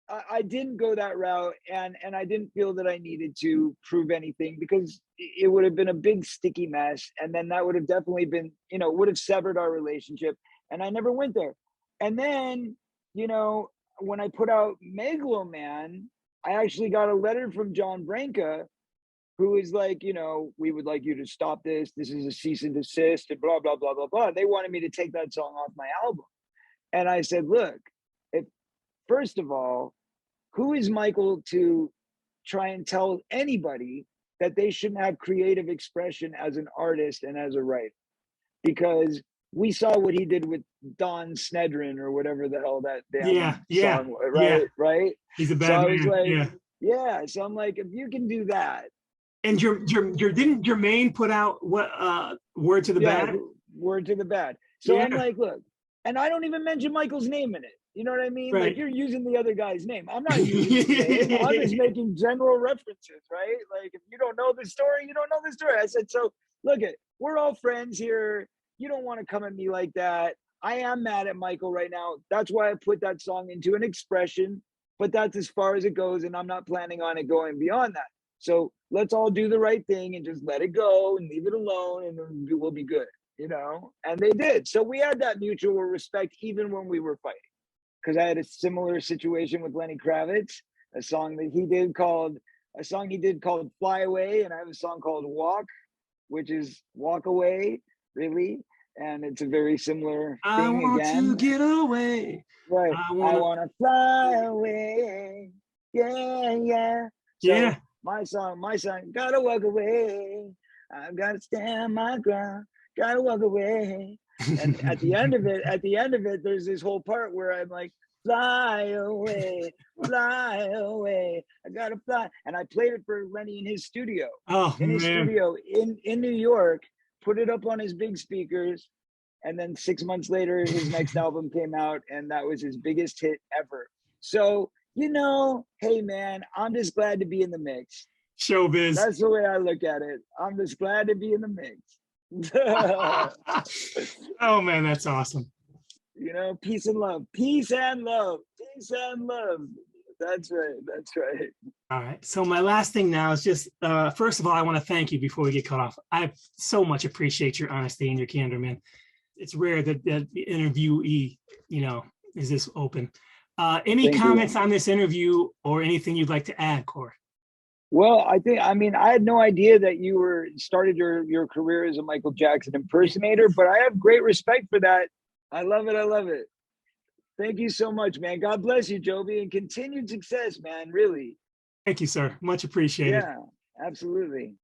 I didn't go that route, and I didn't feel that I needed to prove anything because it would have been a big sticky mess, and then that would have definitely been, would have severed our relationship, and I never went there. And then, when I put out Megaloman, I actually got a letter from John Branca, who is like, we would like you to stop this. This is a cease and desist, and blah, blah, blah, blah, blah. They wanted me to take that song off my album. And I said, look, first of all, who is Michael to try and tell anybody that they shouldn't have creative expression as an artist and as a writer? Because we saw what he did with Don Snedden or whatever the hell that song was, right? Yeah. Right? He's a bad man. I was like, So I'm like, if you can do that. And didn't Jermaine put out what Word to the Bad? Word to the Bad. So I'm like, look, and I don't even mention Michael's name in it. You know what I mean? Right. Like you're using the other guy's name. I'm not using his name. I'm just making general references, right? Like if you don't know the story, you don't know the story. I said, so look we're all friends here. You don't want to come at me like that. I am mad at Michael right now. That's why I put that song into an expression, but that's as far as it goes. And I'm not planning on it going beyond that. So let's all do the right thing and just let it go and leave it alone and we'll be good, And they did. So we had that mutual respect even when we were fighting. Because I had a similar situation with Lenny Kravitz, a song that he did called a song he did called Fly Away, and I have a song called Walk, which is walk away, really. And it's a very similar I thing want to again. get away. Right. I I want to. want to fly away. Yeah, yeah. So Yeah. my song, gotta walk away. I've got to stand my ground. Gotta walk away. And at the end of it, there's this whole part where I'm like, fly away, fly away. I gotta fly. And I played it for Lenny Oh in his man. studio in New York, put it up on his big speakers. And then 6 months later, his next album came out, and that was his biggest hit ever. So, hey man, I'm just glad to be in the mix. Showbiz. That's the way I look at it. I'm just glad to be in the mix. Oh man, that's awesome. Peace and love, peace and love, peace and love. That's right. That's right. All right. So my last thing now is just first of all, I want to thank you before we get cut off. I so much appreciate your honesty and your candor, man. It's rare that the interviewee, is this open. Any Thank you. comments on this interview or anything you'd like to add, Corey? Well, I had no idea that you started your career as a Michael Jackson impersonator, but I have great respect for that. I love it. I love it. Thank you so much, man. God bless you, Joby, and continued success, man. Really. Thank you, sir. Much appreciated. Yeah, absolutely.